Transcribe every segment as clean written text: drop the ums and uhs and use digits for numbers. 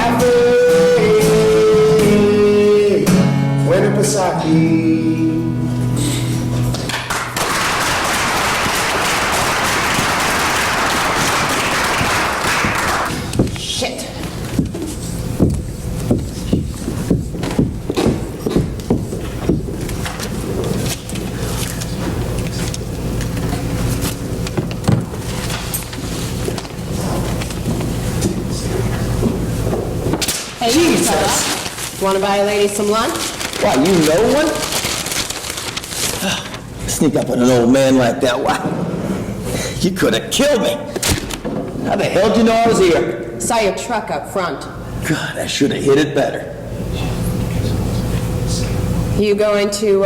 cafe, Winnipesaukee. Shit. Hey, Jesus. Want to buy a lady some lunch? Why, you know one? Sneak up on an old man like that, why? You could have killed me. How the hell did you know I was here? Saw your truck up front. God, I should have hit it better. You going to,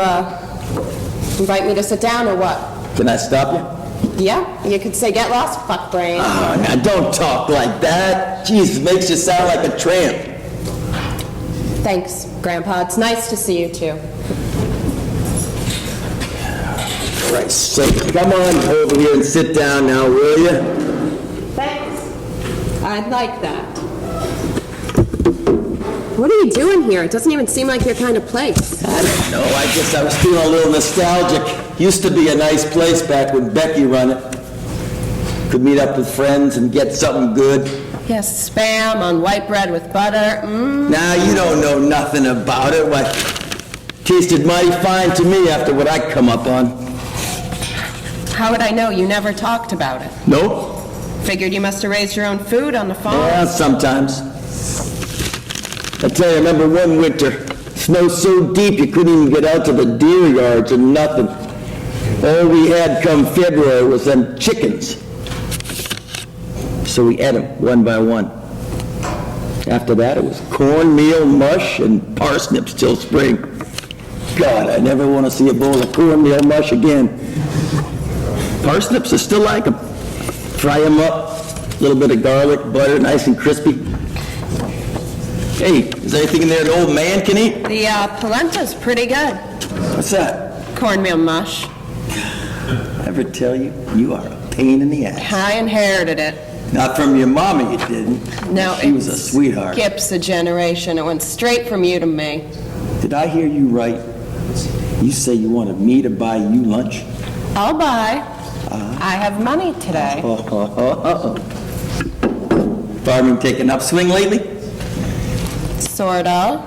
invite me to sit down or what? Can I stop you? Yeah, you could say get lost, fuck brain. Oh, now don't talk like that. Jesus, makes you sound like a tramp. Thanks, Grandpa. It's nice to see you too. For Christ's sake, come on over here and sit down now, will you? Thanks. I'd like that. What are you doing here? It doesn't even seem like your kind of place. I don't know. I guess I was feeling a little nostalgic. Used to be a nice place back when Becky run it. Could meet up with friends and get something good. Yes, spam on white bread with butter. Now, you don't know nothing about it. What tasted mighty fine to me after what I come up on. How would I know? You never talked about it. Nope. Figured you must have raised your own food on the farm. Yeah, sometimes. I tell you, I remember one winter, snow so deep you couldn't even get out to the deer yards or nothing. All we had come February was them chickens. So we ate them one by one. After that, it was cornmeal mush and parsnips till spring. God, I never want to see a bowl of cornmeal mush again. Parsnips, I still like them. Fry them up, a little bit of garlic, butter, nice and crispy. Hey, is there anything in there an old man can eat? The polenta's pretty good. What's that? Cornmeal mush. Ever tell you, you are a pain in the ass. I inherited it. Not from your mama, you didn't. No, she was a sweetheart. Skips a generation. It went straight from you to me. Did I hear you right? You say you wanted me to buy you lunch? I'll buy. I have money today. Farming taking upswing lately? Sort of.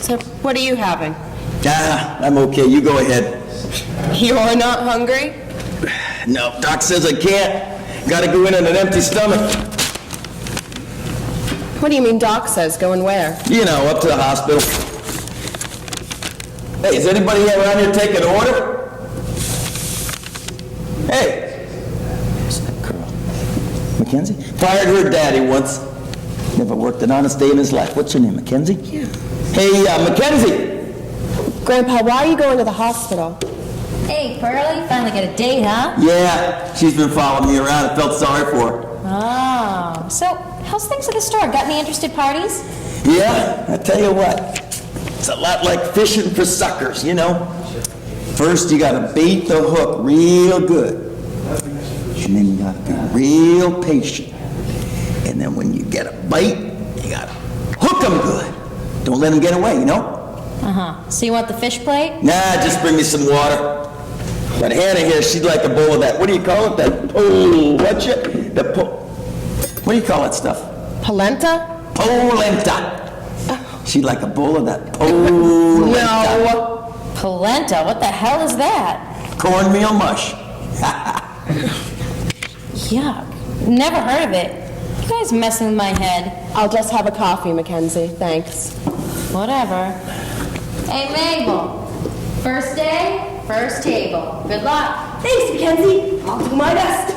So, what are you having? I'm okay. You go ahead. You're not hungry? No, Doc says I can't. Got to go in on an empty stomach. What do you mean Doc says? Going where? You know, up to the hospital. Hey, is anybody around here taking order? Hey. Who's that girl? Mackenzie? Fired her daddy once. Never worked an honest day in his life. What's her name, Mackenzie? Yeah. Hey, Mackenzie! Grandpa, why are you going to the hospital? Hey, Pearlie, finally got a date, huh? Yeah, she's been following me around. I felt sorry for her. Oh, so how's things at the store? Got any interested parties? Yeah, I tell you what. It's a lot like fishing for suckers, you know? First, you gotta bait the hook real good. And then you gotta be real patient. And then when you get a bite, you gotta hook them good. Don't let them get away, you know? So you want the fish plate? Nah, just bring me some water. But Hannah here, she'd like a bowl of that. What do you call it? That what do you call that stuff? Polenta? Polenta. She'd like a bowl of that polenta. No. Polenta? What the hell is that? Cornmeal mush. Yuck. Never heard of it. You guys messing with my head. I'll just have a coffee, Mackenzie. Thanks. Whatever. Hey, Mabel. First day, first table. Good luck. Thanks, Mackenzie. I'll do my best.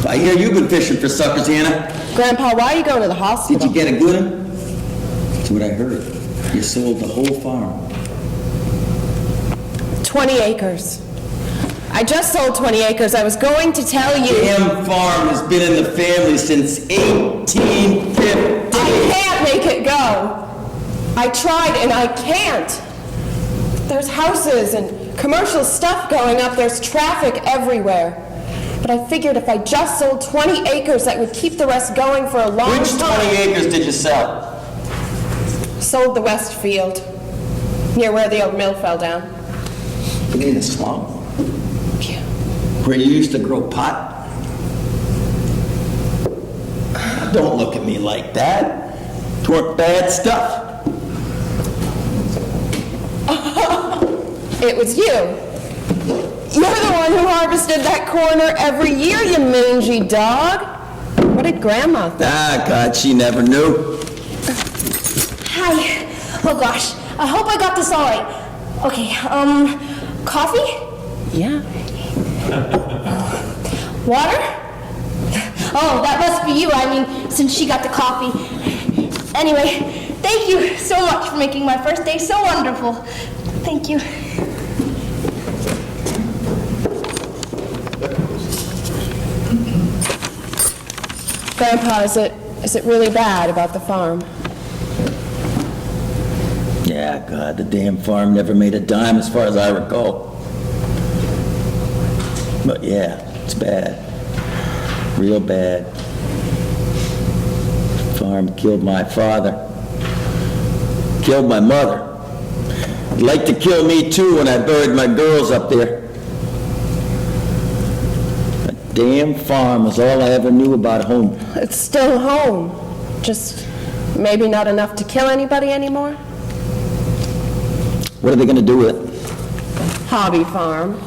I hear you've been fishing for suckers, Hannah. Grandpa, why are you going to the hospital? Did you get a good one? That's what I heard. You sold the whole farm. 20 acres. I just sold 20 acres. I was going to tell you. Damn farm has been in the family since 1850. I can't make it go. I tried and I can't. There's houses and commercial stuff going up. There's traffic everywhere. But I figured if I just sold 20 acres, that would keep the rest going for a long Which 20 time. acres did you sell? Sold the west field, near where the old mill fell down. You mean the swamp? Yeah. Where you used to grow pot? Don't look at me like that. Twerk bad stuff. It was you. You're the one who harvested that corner every year, you mangy dog. What did Grandma think? Ah, God, she never knew. Hi. Oh gosh, I hope I got this all right. Okay, coffee? Yeah. Water? Oh, that must be you. I mean, since she got the coffee. Anyway, thank you so much for making my first day so wonderful. Thank you. Grandpa, is it really bad about the farm? Yeah, God, the damn farm never made a dime as far as I recall. But yeah, it's bad. Real bad. Farm killed my father. Killed my mother. He'd like to kill me too when I buried my girls up there. A damn farm was all I ever knew about home. It's still home. Just maybe not enough to kill anybody anymore? What are they gonna do with it? Hobby farm.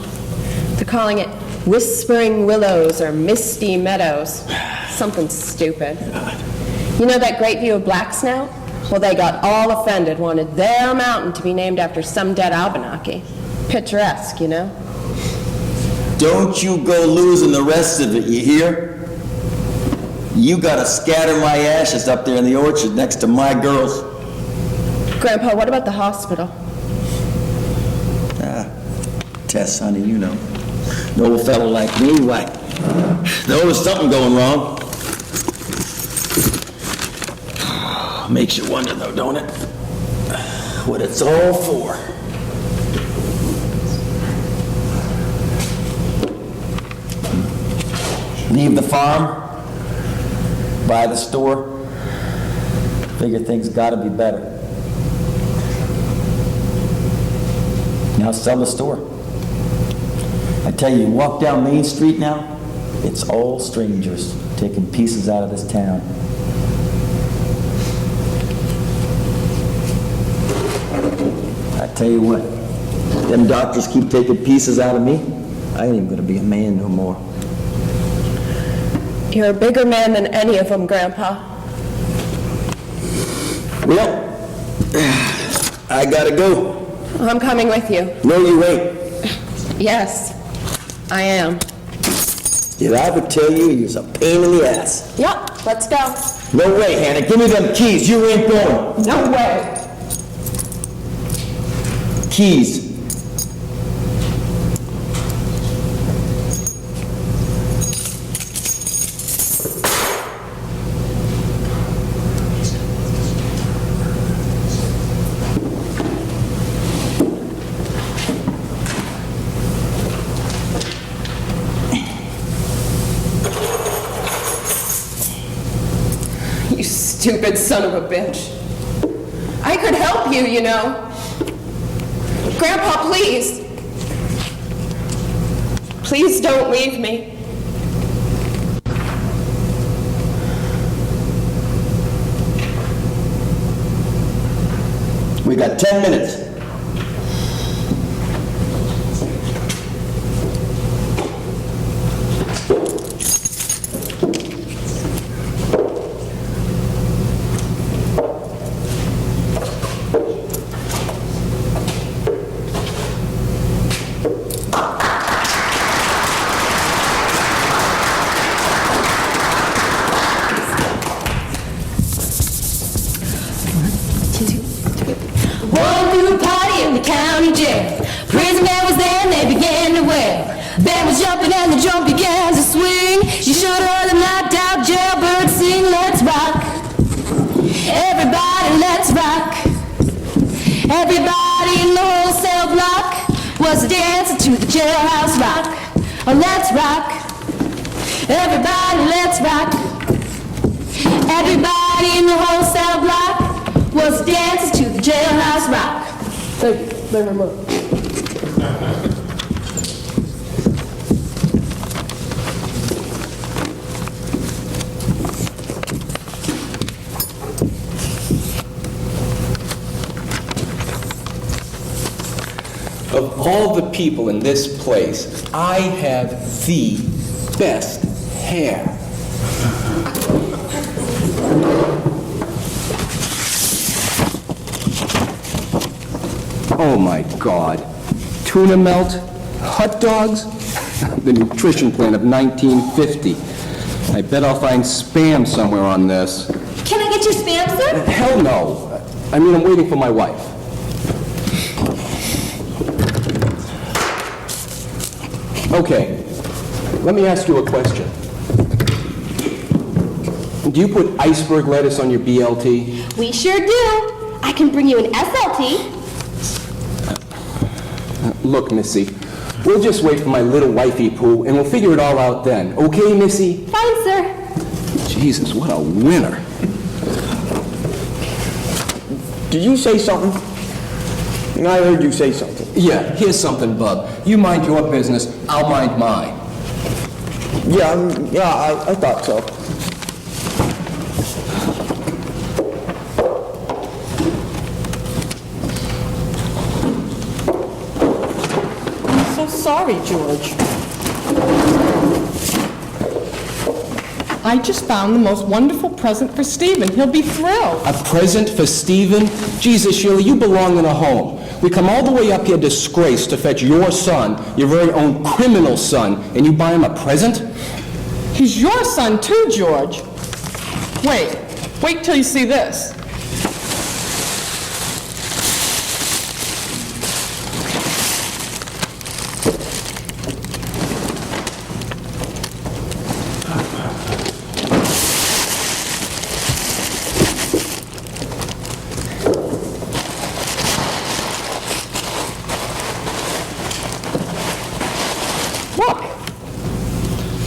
They're calling it Whispering Willows or Misty Meadows. Something stupid. You know that great view of Black Snout? Well, they got all offended, wanted their mountain to be named after some dead Abenaki. Picturesque, you know? Don't you go losing the rest of it, you hear? You gotta scatter my ashes up there in the orchard next to my girls. Grandpa, what about the hospital? Tess, honey, you know. An old fellow like me, why? There's always something going wrong. Makes you wonder, though, don't it? What it's all for. Leave the farm, buy the store, figure things gotta be better. Now sell the store. I tell you, walk down Main Street now, it's all strangers taking pieces out of this town. I tell you what, them doctors keep taking pieces out of me, I ain't even gonna be a man no more. You're a bigger man than any of them, Grandpa. Well, I gotta go. I'm coming with you. No, you ain't. Yes, I am. Did I ever tell you you're a pain in the ass? Yep, let's go. No way, Hannah. Give me them keys. You ain't going. No way. Keys. You stupid son of a bitch. I could help you, you know. Grandpa, please. Please don't leave me. We got 10 minutes. One through party in the county jail. Prison band was there and they began to wail. Band was jumping and the drum began to swing. You should have heard them knocked out jailbirds sing, let's rock. Everybody, let's rock. Everybody in the whole cell block was dancing to the jailhouse rock. Oh, let's rock. Everybody, let's rock. Everybody in the whole cell block was dancing to the jailhouse rock. Thank you very much. Of all the people in this place, I have the best hair. Oh my God. Tuna melt, hot dogs, the nutrition plan of 1950. I bet I'll find spam somewhere on this. Can I get your spam, sir? Hell no. I mean, I'm waiting for my wife. Okay, let me ask you a question. Do you put iceberg lettuce on your BLT? We sure do. I can bring you an SLT. Look, Missy, we'll just wait for my little wifey poo, and we'll figure it all out then. Okay, Missy? Fine, sir. Jesus, what a winner. Did you say something? I heard you say something. Yeah, here's something, bub. You mind your business, I'll mind mine. Yeah, I thought so. So sorry, George. I just found the most wonderful present for Stephen. He'll be thrilled. A present for Stephen? Jesus, Shirley, you belong in a home. We come all the way up here disgraced to fetch your son, your very own criminal son, and you buy him a present? He's your son too, George. Wait till you see this.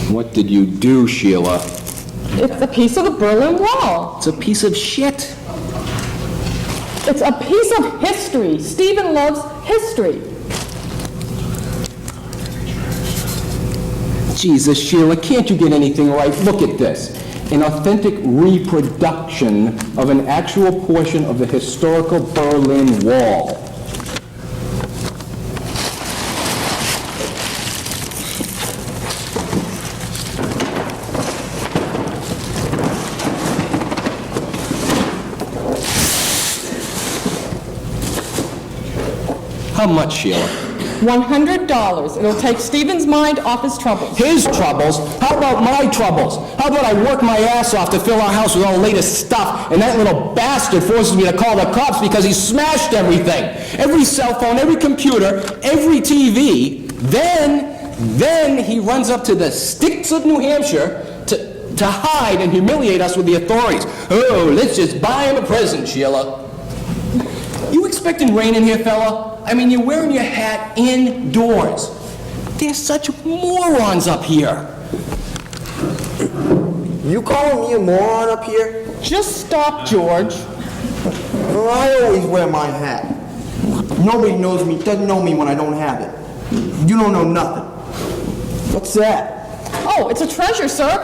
What did you do, Sheila? It's a piece of the Berlin Wall. It's a piece of shit. It's a piece of history. Stephen loves history. Jesus, Sheila, can't you get anything right? Look at this. An authentic reproduction of an actual portion of the historical Berlin Wall. How much, Sheila? $100. It'll take Stephen's mind off his troubles. His troubles? How about my troubles? How about I work my ass off to fill our house with all the latest stuff, and that little bastard forces me to call the cops because he smashed everything. Every cell phone, every computer, every TV. Then he runs up to the sticks of New Hampshire to hide and humiliate us with the authorities. Oh, let's just buy him a present, Sheila. You expecting rain in here, fella? I mean, you're wearing your hat indoors. There's such morons up here. You calling me a moron up here? Just stop, George. Well, I always wear my hat. Nobody knows me, doesn't know me when I don't have it. You don't know nothing. What's that? Oh, it's a treasure, sir.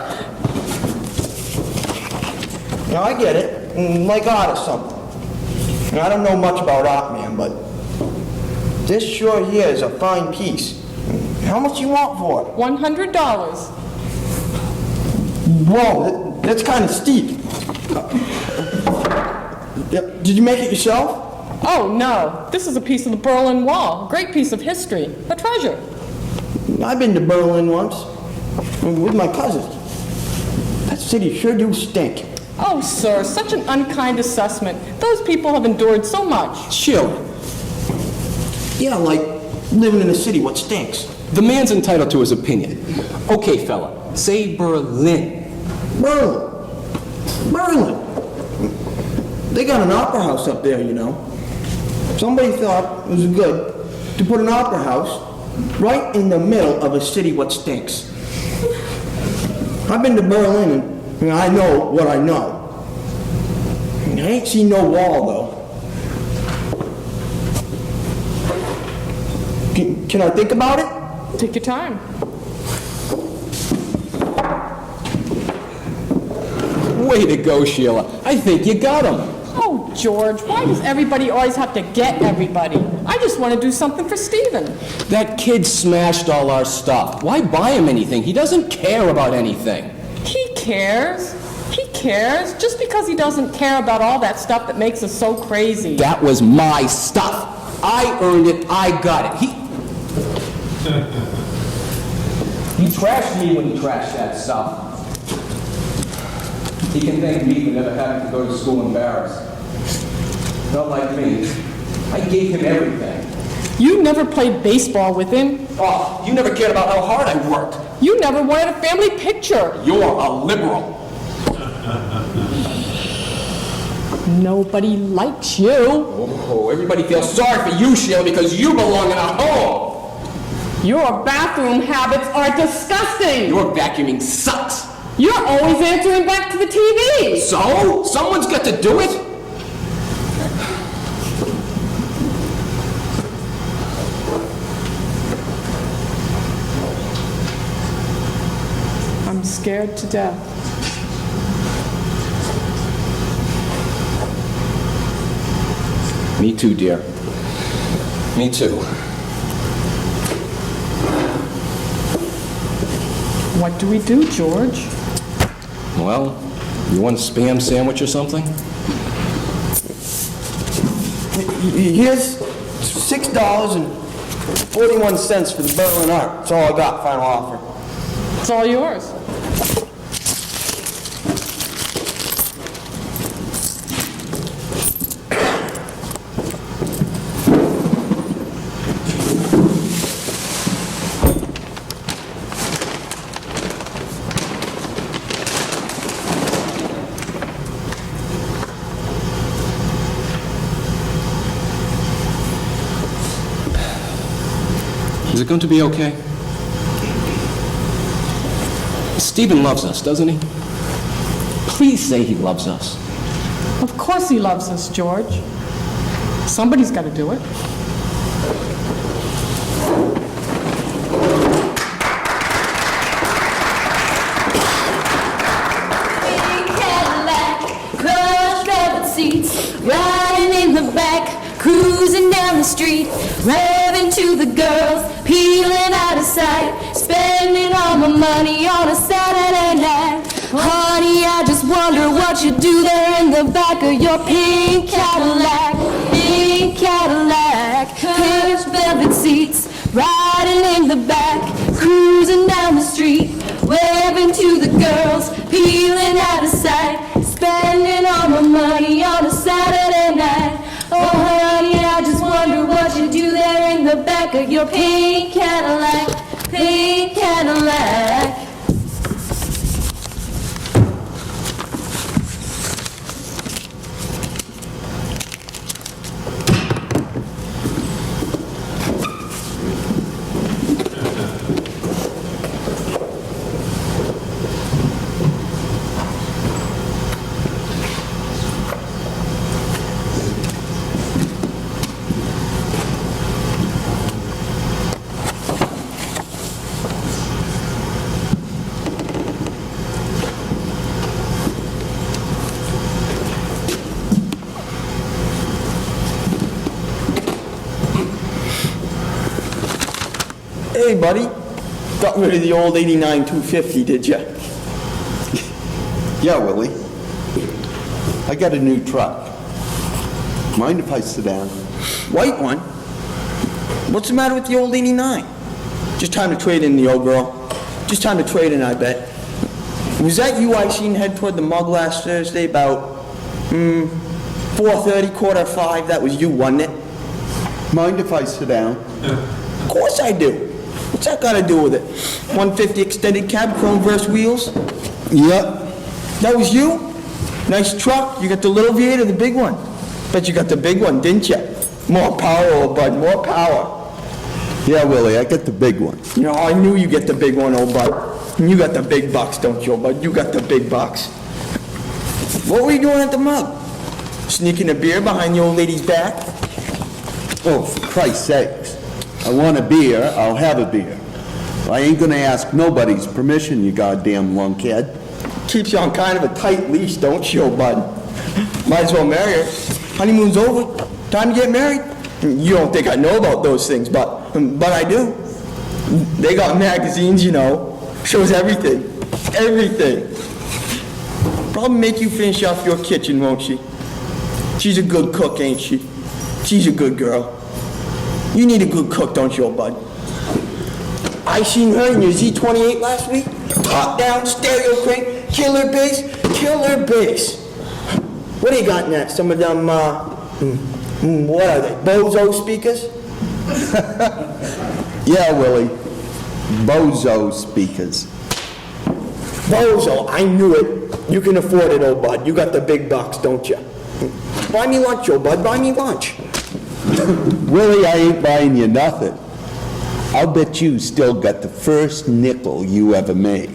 Now, I get it. Like art or something. Now, I don't know much about art, man, but this sure here is a fine piece. How much you want for it? $100. Whoa, that's kind of steep. Did you make it yourself? Oh, no. This is a piece of the Berlin Wall. Great piece of history. A treasure. I've been to Berlin once with my cousins. That city sure do stink. Oh, sir, such an unkind assessment. Those people have endured so much. Sheila, Yeah, like living in a city what stinks. the man's entitled to his opinion. Okay, fella, say Berlin. Berlin. They got an opera house up there, you know. Somebody thought it was good to put an opera house right in the middle of a city what stinks. I've been to Berlin, and I know what I know. I ain't seen no wall, though. Can I think about it? Take your time. Way to go, Sheila. I think you got him. Oh, George, why does everybody always have to get everybody? I just want to do something for Stephen. That kid smashed all our stuff. Why buy him anything? He doesn't care about anything. He cares. He cares. Just because he doesn't care about all that stuff that makes us so crazy. That was my stuff. I earned it. I got it. He trashed me when he trashed that stuff. He can thank me for never having to go to school embarrassed. Not like me. I gave him everything. You never played baseball with him. Oh, you never cared about how hard I worked. You never wanted a family picture. You're a liberal. Nobody likes you. Oh, everybody feels sorry for you, Sheila, because you belong in a home. Your bathroom habits are disgusting. Your vacuuming sucks. You're always answering back to the TV. So? Someone's got to do it. I'm scared to death. Me too, dear. Me too. What do we do, George? Well, you want a Spam sandwich or something? Here's $6.41 for the Berlin Art. That's all I got, final offer. It's all yours. Is it going to be okay? Stephen loves us, doesn't he? Please say he loves us. Of course he loves us, George. Somebody's got to do it. Big Cadillac, crushed velvet seats, riding in the back, cruising down the street, revving to the girls, peeling out of sight, spending all my money on a Saturday night. Honey, I just wonder what you do there in the back of your pink Cadillac, pink Cadillac, crushed velvet seats, riding in the back, cruising down the street, waving to the girls, peeling out of sight, spending all my money on a Saturday night. Oh, honey, I just wonder what you do there in the back of your pink Cadillac, pink Cadillac. Hey, buddy. Got rid of the old 89 250, did ya? Yeah, Willie. I got a new truck. Mind if I sit down? White one? What's the matter with the old 89? Just time to trade in the old girl. Just time to trade in, I bet. Was that you I seen head toward the mug last Thursday about, 4:30, 4:45? That was you, wasn't it? Mind if I sit down? Of course I do. What's that got to do with it? 150 extended cab, chrome verse wheels? Yep. That was you? Nice truck. You got the little V8 or the big one? Bet you got the big one, didn't you? More power, old bud, more power. Yeah, Willie, I got the big one. You know, I knew you get the big one, old bud. You got the big bucks, don't you, bud? You got the big bucks. What were you doing at the mug? Sneaking a beer behind the old lady's back? Oh, for Christ's sakes. I want a beer, I'll have a beer. I ain't gonna ask nobody's permission, you goddamn lunkhead. Keeps you on kind of a tight leash, don't you, bud? Might as well marry her. Honeymoon's over. Time to get married. You don't think I know about those things, but I do. They got magazines, you know. Shows everything. Everything. Probably make you finish off your kitchen, won't she? She's a good cook, ain't she? She's a good girl. You need a good cook, don't you, old bud? I seen her in your Z28 last week. Top down, stereo crane, killer bass, killer bass. What do you got in that? Some of them, what are they, bozo speakers? Yeah, Willie. Bozo speakers. Bozo, I knew it. You can afford it, old bud. You got the big bucks, don't you? Buy me lunch, old bud, buy me lunch. Willie, I ain't buying you nothing. I'll bet you still got the first nickel you ever made.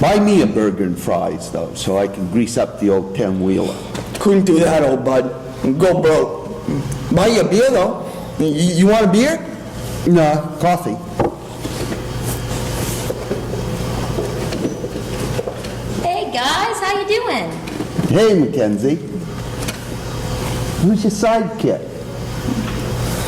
Buy me a burger and fries, though, so I can grease up the old 10-wheeler. Couldn't do that, old bud. Go broke. Buy you a beer, though. You want a beer? Nah, coffee. Hey guys, how you doing? Hey, Mackenzie. Who's your sidekick?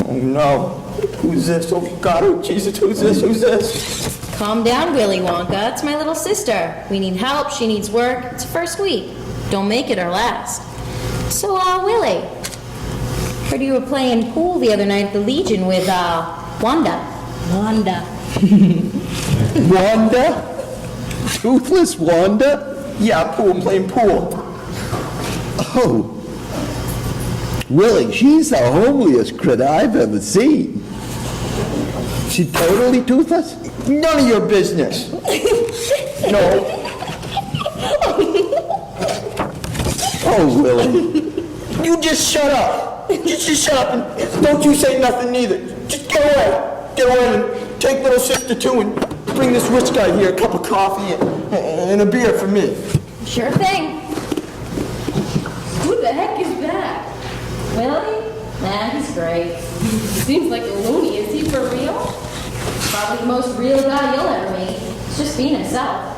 Oh, no. Who's this? Oh, God, oh, Jesus, who's this? Who's this? Calm down, Willy Wonka. It's my little sister. We need help. She needs work. It's her first week. Don't make it her last. So, Willie, heard you were playing pool the other night at the Legion with, Wanda. Wanda? Toothless Wanda? Yeah, pool, playing pool. Oh. Willie, she's the homeliest critter I've ever seen. She totally toothless? None of your business. No. Oh, Willie. You just shut up. Just shut up and don't you say nothing either. Just get away. Get away and take little sister too and bring this rich guy here a cup of coffee and a beer for me. Sure thing. Who the heck is that? Willie? Nah, he's great. Seems like a loony. Is he for real? Probably the most real guy you'll ever meet. He's just being himself.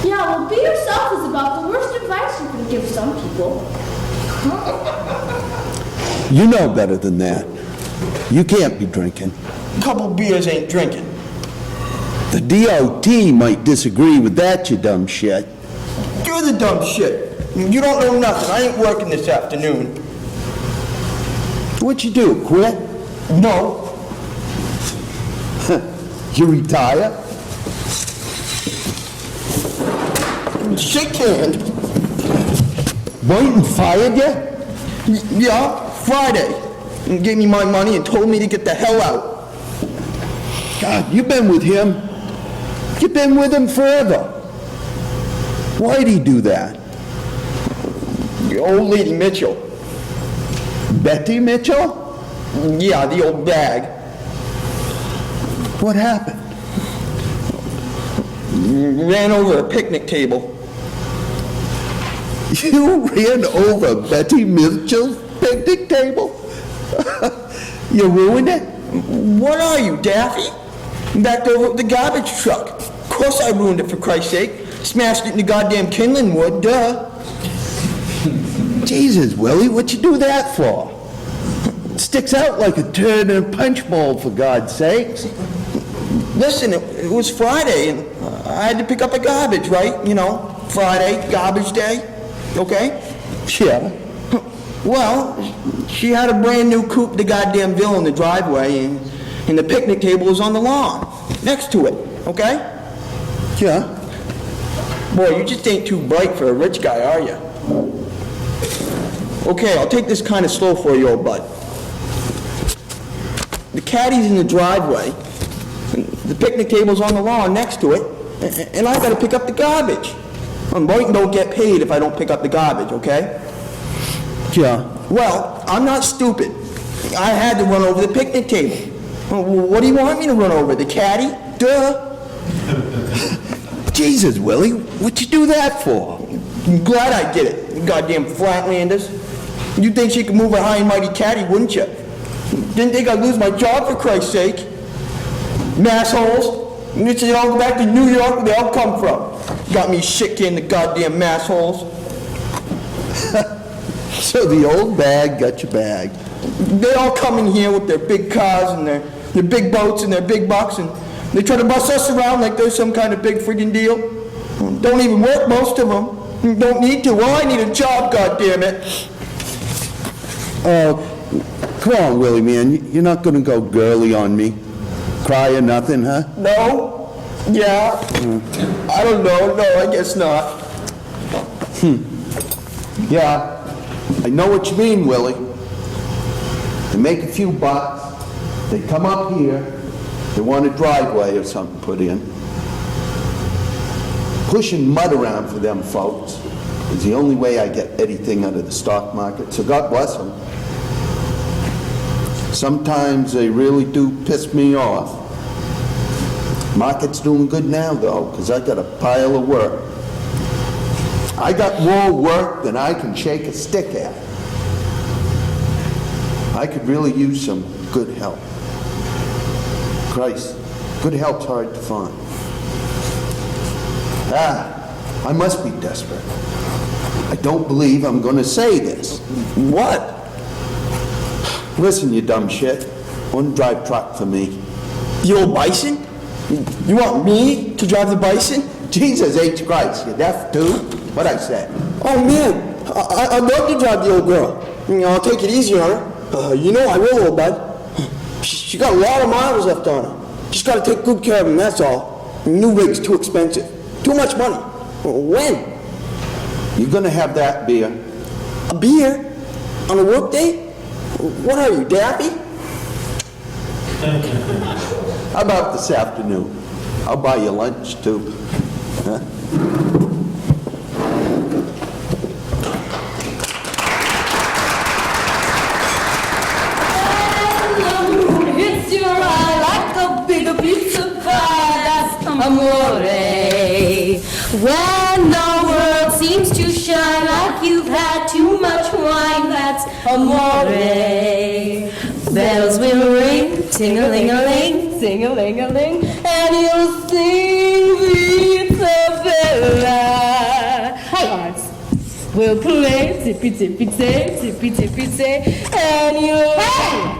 Yeah, well, be yourself is about the worst advice you can give some people. You know better than that. You can't be drinking. Couple beers ain't drinking. The DOT might disagree with that, you dumb shit. You're the dumb shit. You don't know nothing. I ain't working this afternoon. What'd you do, quit? No. You retire? Shake hand. Boynton fired you? Yeah, Friday. And gave me my money and told me to get the hell out. God, you've been with him. You've been with him forever. Why'd he do that? The old lady Mitchell. Betty Mitchell? Yeah, the old bag. What happened? Ran over a picnic table. You ran over Betty Mitchell's picnic table? You ruined it? What are you, Daffy? Backed over the garbage truck. Of course I ruined it, for Christ's sake. Smashed it in the goddamn kindling wood, duh. Jesus, Willie, what'd you do that for? It sticks out like a turd in a punch bowl, for God's sakes. Listen, it was Friday, and I had to pick up a garbage, right? You know, Friday, garbage day, okay? Yeah. Well, she had a brand new coupe de goddamn ville in the driveway, and the picnic table was on the lawn, next to it, okay? Yeah. Boy, you just ain't too bright for a rich guy, are you? Okay, I'll take this kind of slow for you, old bud. The caddy's in the driveway, and the picnic table's on the lawn next to it, and I gotta pick up the garbage. And Boynton don't get paid if I don't pick up the garbage, okay? Yeah. Well, I'm not stupid. I had to run over the picnic table. What do you want me to run over? The caddy? Duh. Jesus, Willie, what'd you do that for? I'm glad I did it, you goddamn flatlanders. You'd think she could move a high and mighty caddy, wouldn't you? Didn't think I'd lose my job for Christ's sake. Massholes. And they should all go back to New York where they all come from. Got me shit-canned the goddamn massholes. So the old bag got your bag. They all come in here with their big cars and their big boats and their big bucks, and they try to bust us around like there's some kind of big friggin' deal. Don't even work, most of them. Don't need to. Well, I need a job, goddammit. Come on, Willie, man, you're not gonna go girly on me. Cry or nothing, huh? No? Yeah? I don't know. No, I guess not. Yeah, I know what you mean, Willie. They make a few bucks, they come up here, they want a driveway or something put in. Pushing mud around for them folks is the only way I get anything out of the stock market, so God bless them. Sometimes they really do piss me off. Market's doing good now, though, because I got a pile of work. I got more work than I can shake a stick at. I could really use some good help. Christ, good help's hard to find. I must be desperate. I don't believe I'm going to say this. What? Listen, you dumb shit. One drive truck for me. The old bison? You want me to drive the bison? Jesus H. Christ, you deaf too? What I said? Oh man, I'd love to drive the old girl. I'll take it easy on her. You know I will, old bud. She got a lot of miles left on her. Just got to take good care of them, that's all. New rig's too expensive. Too much money. When? You're gonna have that beer. A beer? On a work day? What are you, Daffy? How about this afternoon? I'll buy you lunch too. Huh? Hits your eye like a big pizza pie. That's amore. When the world seems to shine like you've had too much wine, that's amore. Bells will ring, ting-a-ling-a-ling, sing-a-ling-a-ling, and you'll sing Pizza Bella. Hearts will play tippy-tippy-tay, tippy-tippy-tay, and you'll... Hey!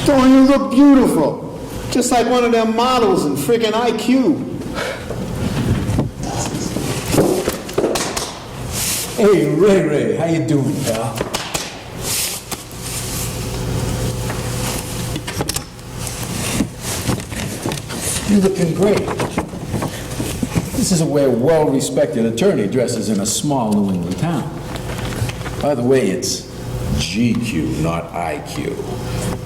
Dawn, you look beautiful. Just like one of them models in friggin' IQ. Hey, Ray, how you doing, pal? You're looking great. This is the way a well-respected attorney dresses in a small New England town. By the way, it's GQ, not IQ.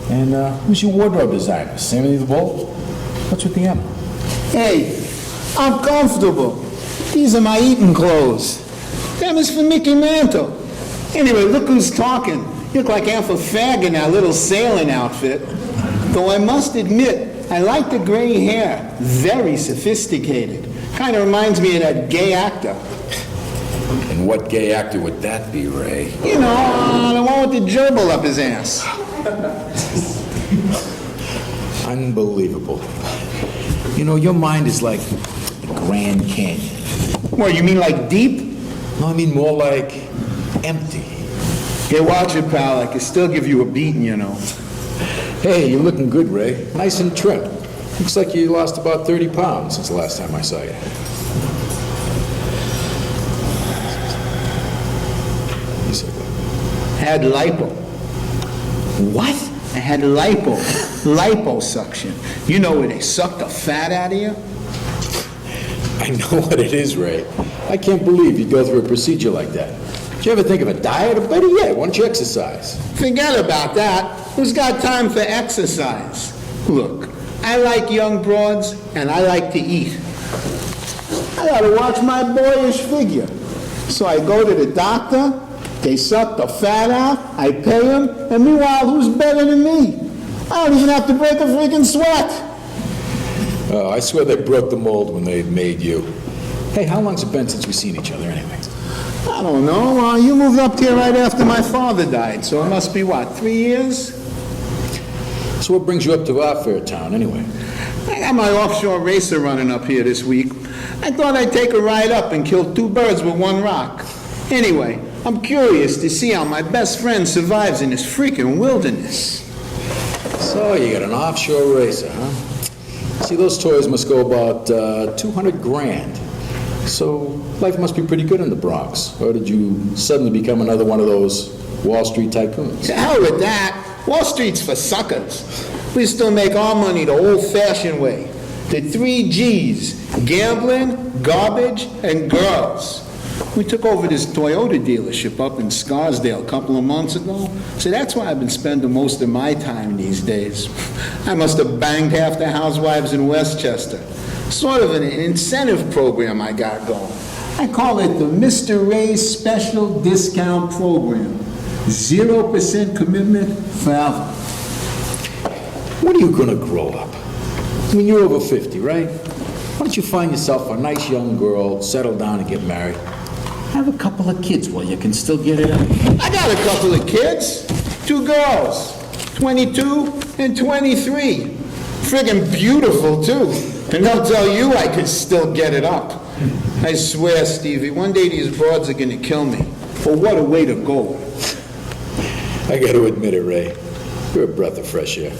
And who's your wardrobe designer? Sammy the Bull? What's with the M? Hey, I'm comfortable. These are my eating clothes. Them is for Mickey Mantle. Anyway, look who's talking. You look like Amphifag in that little sailing outfit. Though I must admit, I like the gray hair. Very sophisticated. Kind of reminds me of that gay actor. And what gay actor would that be, Ray? You know, the one with the gerbil up his ass. Unbelievable. You know, your mind is like the Grand Canyon. What, you mean like deep? No, I mean more like empty. Hey, watch it, pal. I can still give you a beating, you know. Hey, you're looking good, Ray. Nice and trim. Looks like you lost about 30 pounds since the last time I saw you. Had lipo. What? I had liposuction. You know where they suck the fat out of you? I know what it is, Ray. I can't believe you'd go through a procedure like that. Did you ever think of a diet? Or better yet, why don't you exercise? Forget about that. Who's got time for exercise? Look, I like young broads, and I like to eat. I gotta watch my boyish figure. So I go to the doctor, they suck the fat out, I pay them, and meanwhile, who's better than me? I don't even have to break a freaking sweat. Oh, I swear they broke the mold when they made you. Hey, how long's it been since we've seen each other anyway? I don't know. You moved up here right after my father died, so it must be, what, 3 years? So what brings you up to our fair town anyway? I got my offshore racer running up here this week. I thought I'd take a ride up and kill 2 birds with 1 rock. Anyway, I'm curious to see how my best friend survives in this freaking wilderness. So you got an offshore racer, huh? See, those toys must go about 200 grand. So life must be pretty good in the Bronx. Or did you suddenly become another one of those Wall Street tycoons? To hell with that. Wall Street's for suckers. We still make our money the old-fashioned way. The 3 G's: gambling, garbage, and girls. We took over this Toyota dealership up in Scarsdale a couple of months ago. So that's why I've been spending most of my time these days. I must have banged half the housewives in Westchester. Sort of an incentive program I got going. I call it the Mr. Ray Special Discount Program. 0% commitment forever. When are you gonna grow up? I mean, you're over 50, right? Why don't you find yourself a nice young girl, settle down and get married? Have a couple of kids while you can still get it up. I got a couple of kids. 2 girls, 22 and 23. Friggin' beautiful, too. And they'll tell you I could still get it up. I swear, Stevie, one day these broads are gonna kill me. But what a way to go. I gotta admit it, Ray. You're a breath of fresh air.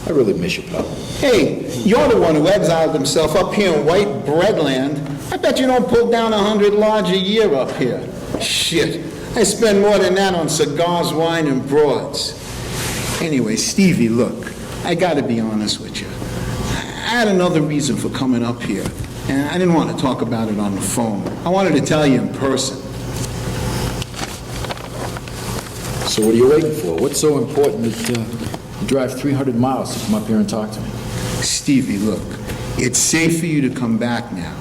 I really miss you, pal. Hey, you're the one who exiled himself up here in white breadland. I bet you don't pull down 100 large a year up here. Shit, I spend more than that on cigars, wine, and broads. Anyway, Stevie, look, I gotta be honest with you. I had another reason for coming up here, and I didn't want to talk about it on the phone. I wanted to tell you in person. So what are you waiting for? What's so important that you drive 300 miles to come up here and talk to me? Stevie, look, it's safe for you to come back now.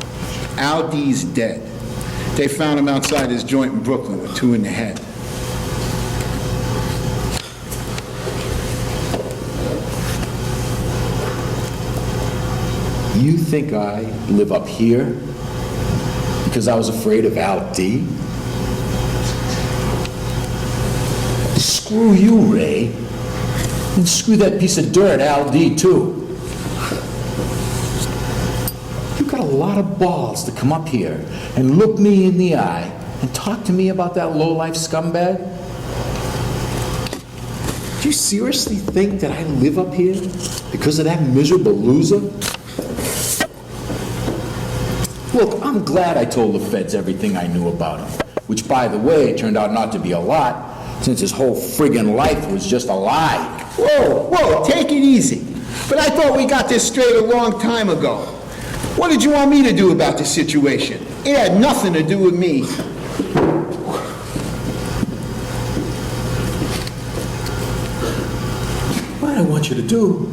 Al D's dead. They found him outside his joint in Brooklyn with 2 in the head. You think I live up here because I was afraid of Al D? Screw you, Ray. And screw that piece of dirt, Al D, too. You got a lot of balls to come up here and look me in the eye and talk to me about that lowlife scumbag? Do you seriously think that I live up here because of that miserable loser? Look, I'm glad I told the feds everything I knew about him, which, by the way, turned out not to be a lot, since his whole friggin' life was just a lie. Whoa, take it easy. But I thought we got this straight a long time ago. What did you want me to do about the situation? It had nothing to do with me. What I want you to do,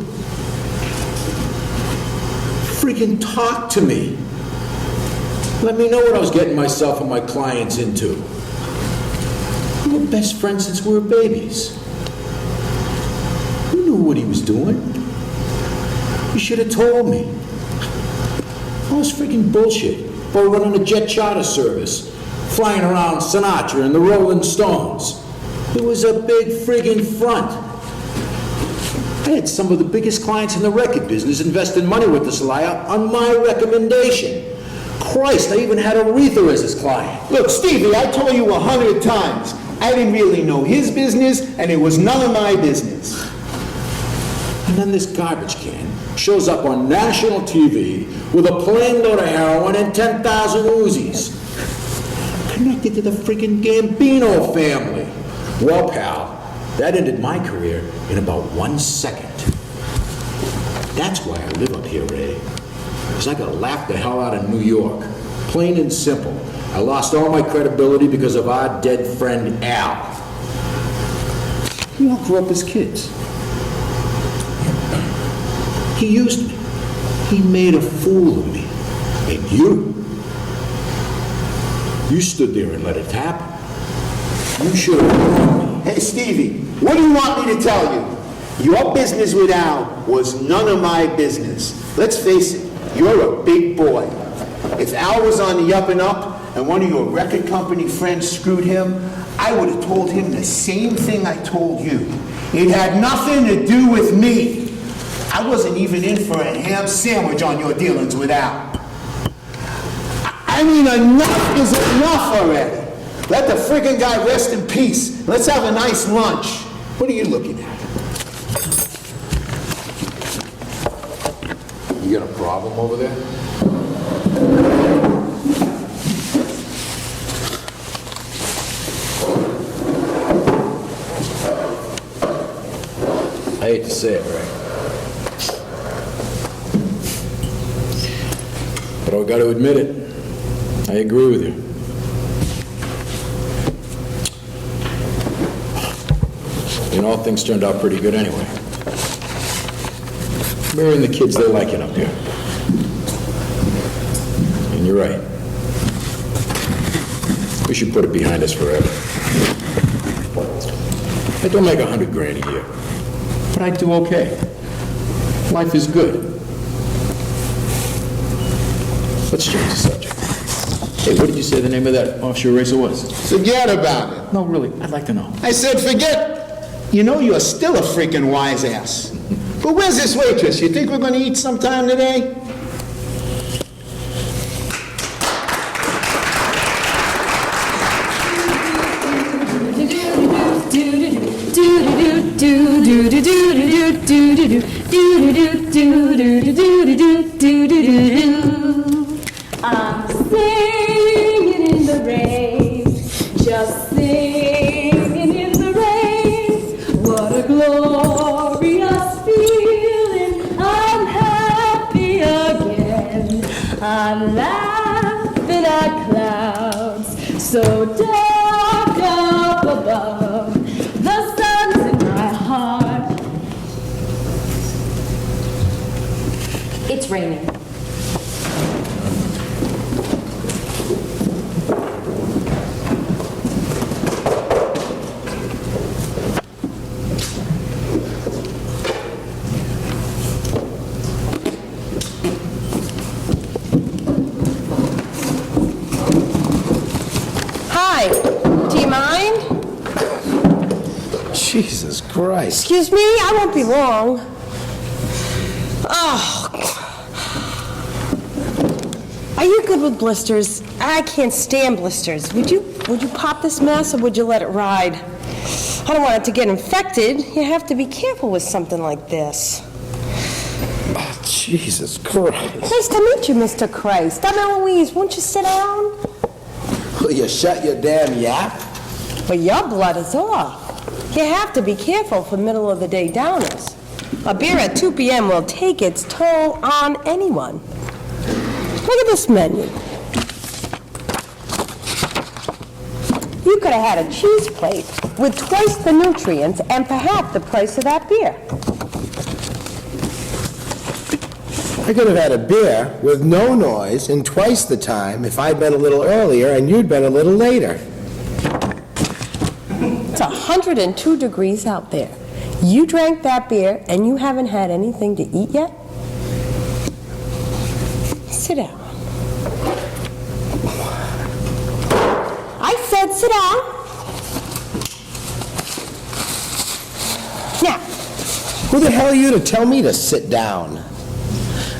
freaking talk to me. Let me know what I was getting myself and my clients into. We were best friends since we were babies. You knew what he was doing. You should have told me. All this freaking bullshit about running a jet charter service, flying around Sinatra and the Rolling Stones. It was a big friggin' front. I had some of the biggest clients in the record business investing money with this liar on my recommendation. Christ, I even had Aretha as his client. Look, Stevie, I told you 100 times. I didn't really know his business, and it was none of my business. And then this garbage can shows up on national TV with a plane load of heroin and 10,000 Uzis. Connected to the freaking Gambino family. Well, pal, that ended my career in about 1 second. That's why I live up here, Ray. Because I got laughed the hell out of New York. Plain and simple. I lost all my credibility because of our dead friend Al. We all grew up as kids. He used me. He made a fool of me. And you stood there and let it happen. You should have warned me. Hey, Stevie, what do you want me to tell you? Your business with Al was none of my business. Let's face it, you're a big boy. If Al was on the up and up and one of your record company friends screwed him, I would have told him the same thing I told you. It had nothing to do with me. I wasn't even in for a ham sandwich on your dealings with Al. I mean, enough is enough already. Let the friggin' guy rest in peace. Let's have a nice lunch. What are you looking at? You got a problem over there? I hate to say it, Ray. But I've got to admit it. I agree with you. You know, things turned out pretty good anyway. Mary and the kids, they like it up here. And you're right. We should put it behind us forever. I don't make $100,000 a year, but I do okay. Life is good. Let's change the subject. Hey, what did you say the name of that offshore racer was? Forget about it. No, really, I'd like to know. I said forget. You know you're still a freaking wise ass. But where's this waitress? You think we're going to eat sometime today? I'm singing in the rain, just singing in the rain. What a glorious feeling, I'm happy again. I'm laughing at clouds so dark up above. The sun's in my heart. It's raining. Jesus Christ. Excuse me, I won't be long. Oh. Are you good with blisters? I can't stand blisters. Would you pop this mess or would you let it ride? I don't want it to get infected. You have to be careful with something like this. Oh, Jesus Christ. Nice to meet you, Mr. Christ. I'm Eloise. Won't you sit down? Will you shut your damn yap? But your blood is off. You have to be careful for middle of the day downers. A beer at 2 p.m. will take its toll on anyone. Look at this menu. You could have had a cheese plate with twice the nutrients and for half the price of that beer. I could have had a beer with no noise and twice the time if I'd been a little earlier and you'd been a little later. It's 102 degrees out there. You drank that beer and you haven't had anything to eat yet? Sit down. I said sit down. Now, Who the hell are you to tell me to sit down?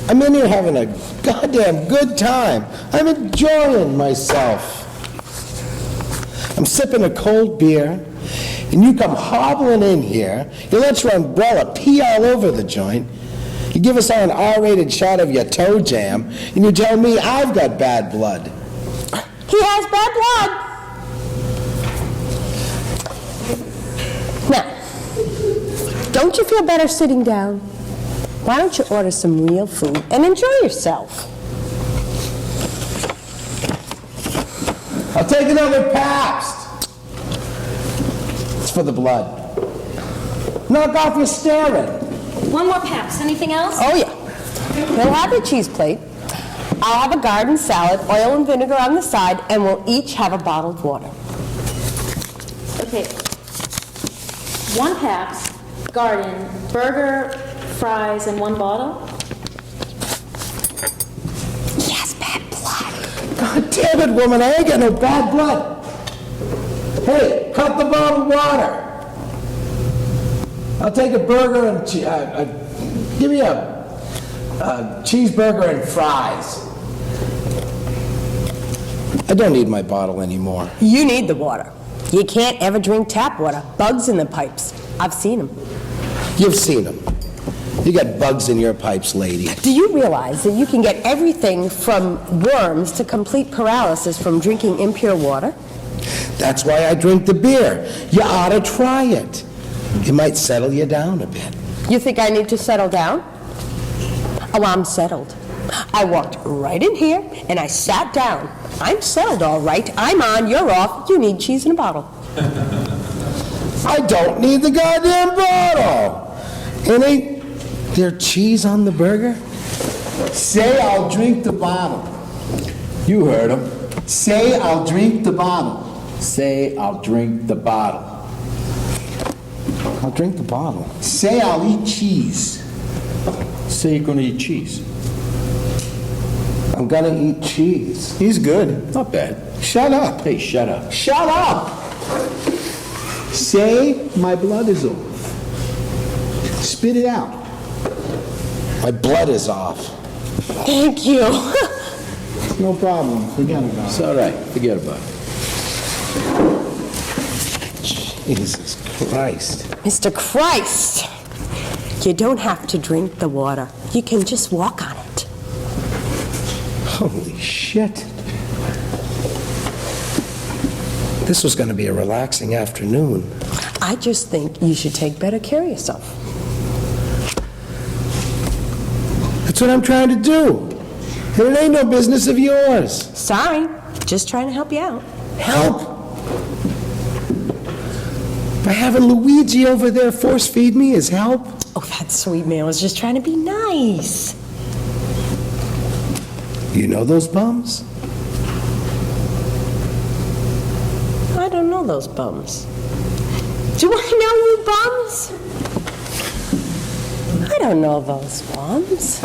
I'm in here having a goddamn good time. I'm enjoying myself. I'm sipping a cold beer, And you come hobbling in here, you let your umbrella pee all over the joint, you give us all an R-rated shot of your toe jam, and you tell me I've got bad blood. He has bad blood. Now, don't you feel better sitting down? Why don't you order some real food and enjoy yourself? I'll take another Pabst. It's for the blood. Knock off your staring. One more Pabst. Anything else? Oh, yeah. He'll have a cheese plate. I'll have a garden salad, oil and vinegar on the side, and we'll each have a bottled water. Okay. One Pabst, garden, burger, fries, and one bottle? He has bad blood. God damn it, woman, I ain't got no bad blood. Hey, cut the bottled water. I'll take a burger and give me a cheeseburger and fries. I don't need my bottle anymore. You need the water. You can't ever drink tap water. Bugs in the pipes. I've seen them. You've seen them. You got bugs in your pipes, lady. Do you realize that you can get everything from worms to complete paralysis from drinking impure water? That's why I drink the beer. You ought to try it. It might settle you down a bit. You think I need to settle down? Oh, I'm settled. I walked right in here and I sat down. I'm settled, all right. I'm on, you're off. You need cheese in a bottle. I don't need the goddamn bottle. And ain't there cheese on the burger? Say I'll drink the bottle. You heard him. Say I'll drink the bottle. Say, I'll drink the bottle. I'll drink the bottle. Say I'll eat cheese. Say you're gonna eat cheese. I'm gonna eat cheese. He's good. Not bad. Shut up. Hey, shut up. Shut up! Say my blood is off. Spit it out. My blood is off. Thank you. No problem. Forget about It's it. all right. Forget about it. Jesus Christ. Mr. Christ, you don't have to drink the water. You can just walk on it. Holy shit. This was gonna be a relaxing afternoon. I just think you should take better care of yourself. That's what I'm trying to do. And it ain't no business of yours. Sorry, just trying to help you out. Help? By having Luigi over there force feed me is help? Oh, that sweet man was just trying to be nice. You know those bums? I don't know those bums. Do I know you bums? I don't know those bums.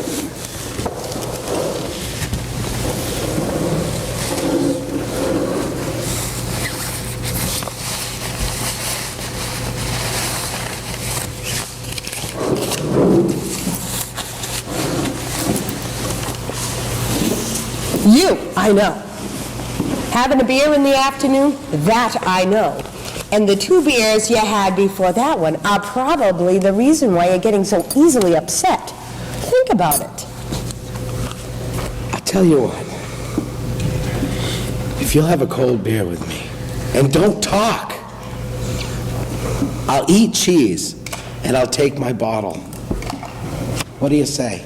You, I know. Having a beer in the afternoon, that I know. And the 2 beers you had before that one are probably the reason why you're getting so easily upset. Think about it. I'll tell you what. If you'll have a cold beer with me, and don't talk, I'll eat cheese, and I'll take my bottle. What do you say?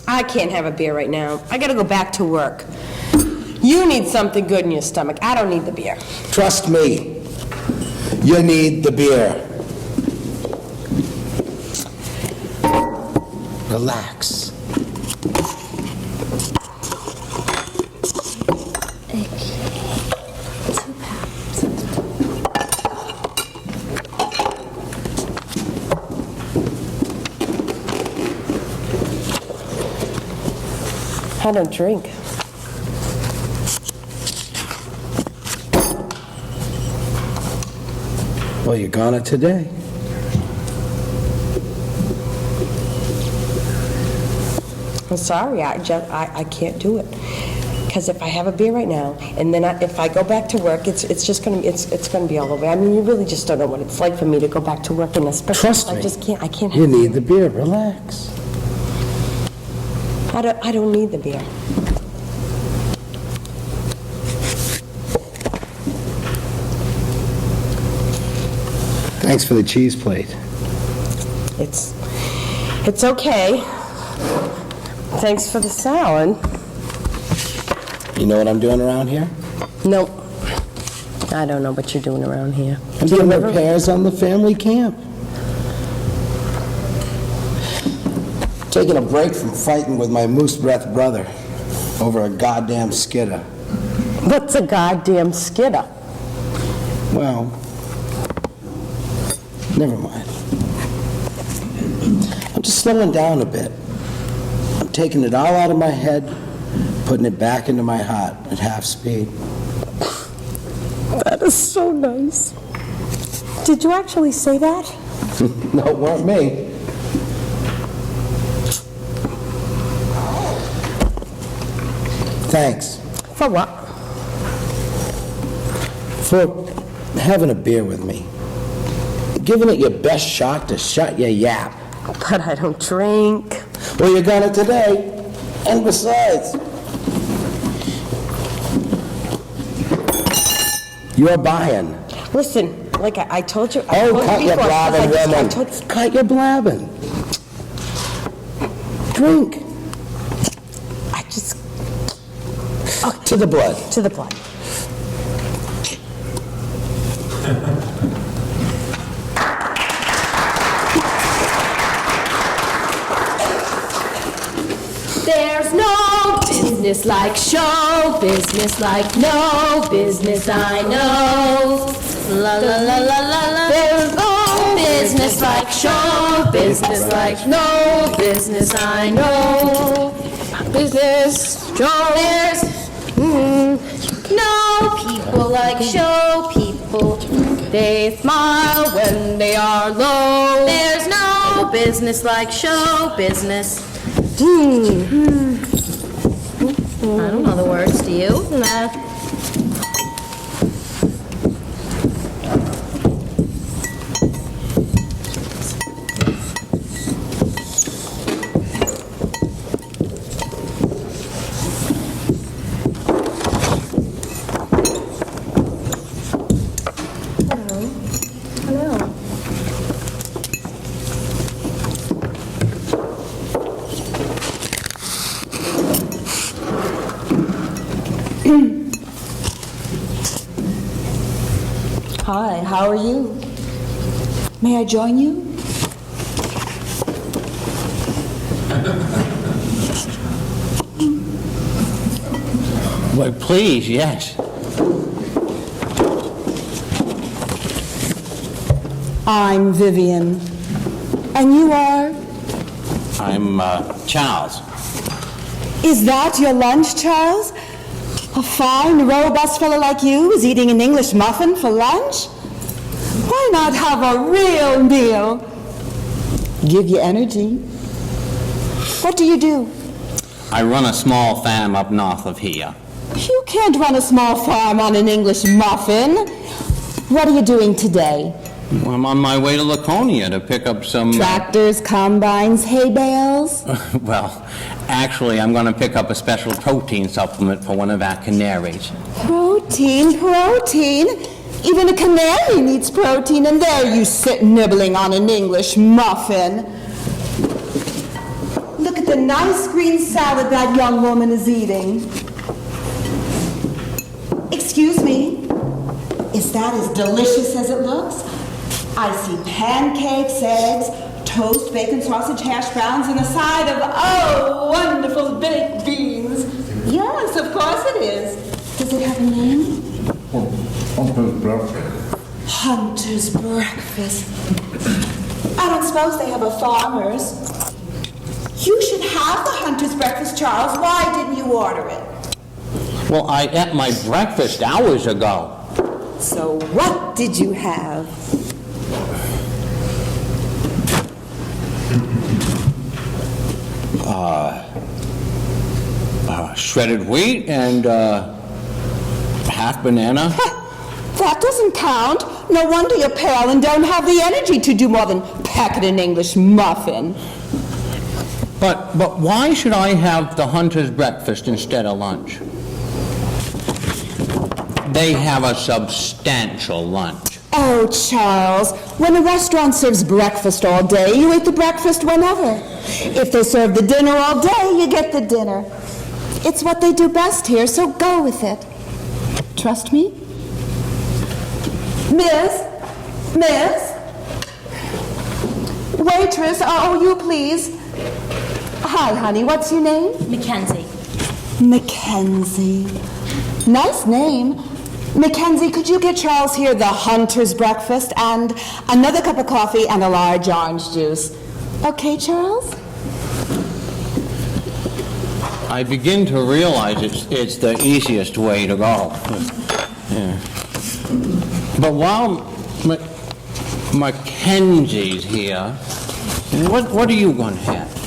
I can't have a beer right now. I gotta go back to work. You need something good in your stomach. I don't need the beer. Trust me, you need the beer. Relax. I don't drink. Well, you're gonna today. I'm sorry, I can't do it. Because if I have a beer right now, and then if I go back to work, it's just gonna be all over. I mean, you really just don't know what it's like for me to go back to work, and especially Trust me. I can't You have need the beer, relax. I don't need the beer. Thanks for the cheese plate. It's okay. Thanks for the salad. You know what I'm doing around here? Nope. I don't know what you're doing around here. I'm doing repairs on the family camp. Taking a break from fighting with my moose breath brother over a goddamn skidder. What's a goddamn skidder? Well, never mind. I'm just slowing down a bit. I'm taking it all out of my head, putting it back into my heart at half speed. That is so nice. Did you actually say that? No, it weren't me. Thanks For what? for having a beer with me. Giving it your best shot to shut your yap. But I don't drink. Well, you got it today. And besides, you're buying. Listen, like I told you. Oh, cut your blabbing, woman. Cut your blabbing. Drink. I just. To the blood. To the blood. There's no business like show business, like no business I know. La la la la la la. There's no business like show business, like no business I know. Business, show. There's no people like show people. They smile when they are low. There's no business like show business. I don't know the words, do you? Nah. Hi, how are you? May I join you? Well, please, yes. I'm Vivian. And you are? I'm Charles. Is that your lunch, Charles? A fine, robust fellow like you is eating an English muffin for lunch? Why not have a real meal? Give you energy. What do you do? I run a small farm up north of here. You can't run a small farm on an English muffin. What are you doing today? Well, I'm on my way to Laconia to pick up some... Tractors, combines, hay bales? Well, actually, I'm going to pick up a special protein supplement for one of our canaries. Protein, protein. Even a canary needs protein, and there you sit nibbling on an English muffin. Look at the nice green salad that young woman is eating. Excuse me, is that as delicious as it looks? I see pancakes, eggs, toast, bacon, sausage, hash browns, and a side of, oh, wonderful baked beans. Yes, of course it is. Does it have a name? Hunter's breakfast. Hunter's breakfast. I don't suppose they have a farmer's. You should have the Hunter's breakfast, Charles. Why didn't you order it? Well, I ate my breakfast hours ago. So what did you have? shredded wheat and half banana. That doesn't count. No wonder you're pale and don't have the energy to do more than peck at an English muffin. But why should I have the hunter's breakfast instead of lunch? They have a substantial lunch. Oh, Charles, when a restaurant serves breakfast all day, you eat the breakfast whenever. If they serve the dinner all day, you get the dinner. It's what they do best here, so go with it. Trust me? Miss? Waitress, oh, you please. Hi, honey, what's your name? Mackenzie. Mackenzie. Nice name. Mackenzie, could you get Charles here the hunter's breakfast and another cup of coffee and a large orange juice? Okay, Charles? I begin to realize it's the easiest way to go. Yeah. But while Mackenzie's here, what are you going to have?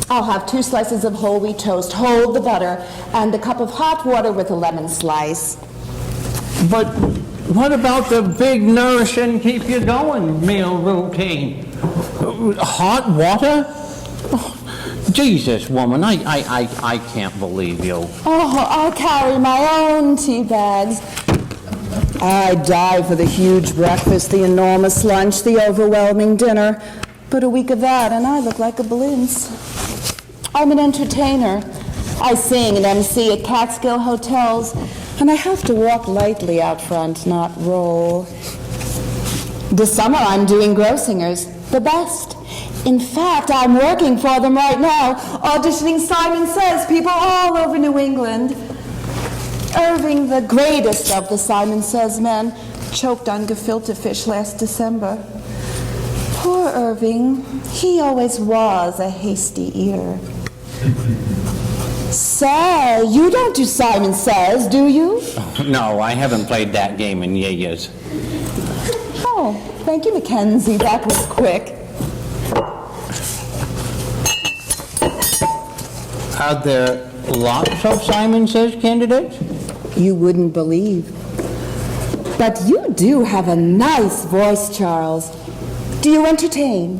I'll have 2 slices of whole wheat toast, hold the butter, and a cup of hot water with a lemon slice. But what about the big nourishing, keep you going meal routine? Hot water? Oh, Jesus, woman, I can't believe you. Oh, I'll carry my own tea bags. I die for the huge breakfast, the enormous lunch, the overwhelming dinner. But a week of that, and I look like a balloons. I'm an entertainer. I sing and MC at Catskill hotels, and I have to walk lightly out front, not roll. This summer I'm doing Grossingers, the best. In fact, I'm working for them right now, auditioning Simon Says people all over New England. Irving, the greatest of the Simon Says men, choked on gefilte fish last December. Poor Irving, he always was a hasty eater. Say, you don't do Simon Says, do you? No, I haven't played that game in years. Oh, thank you, Mackenzie. That was quick. Are there lots of Simon Says candidates? You wouldn't believe. But you do have a nice voice, Charles. Do you entertain?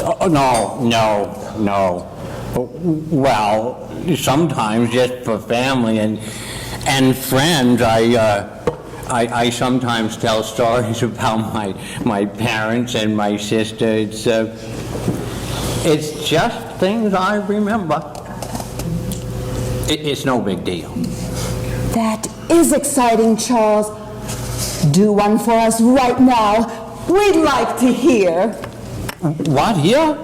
Oh, no. Well, sometimes just for family and friends. I sometimes tell stories about my parents and my sister. It's just things I remember. It's no big deal. That is exciting, Charles. Do one for us right now. We'd like to hear. What, here?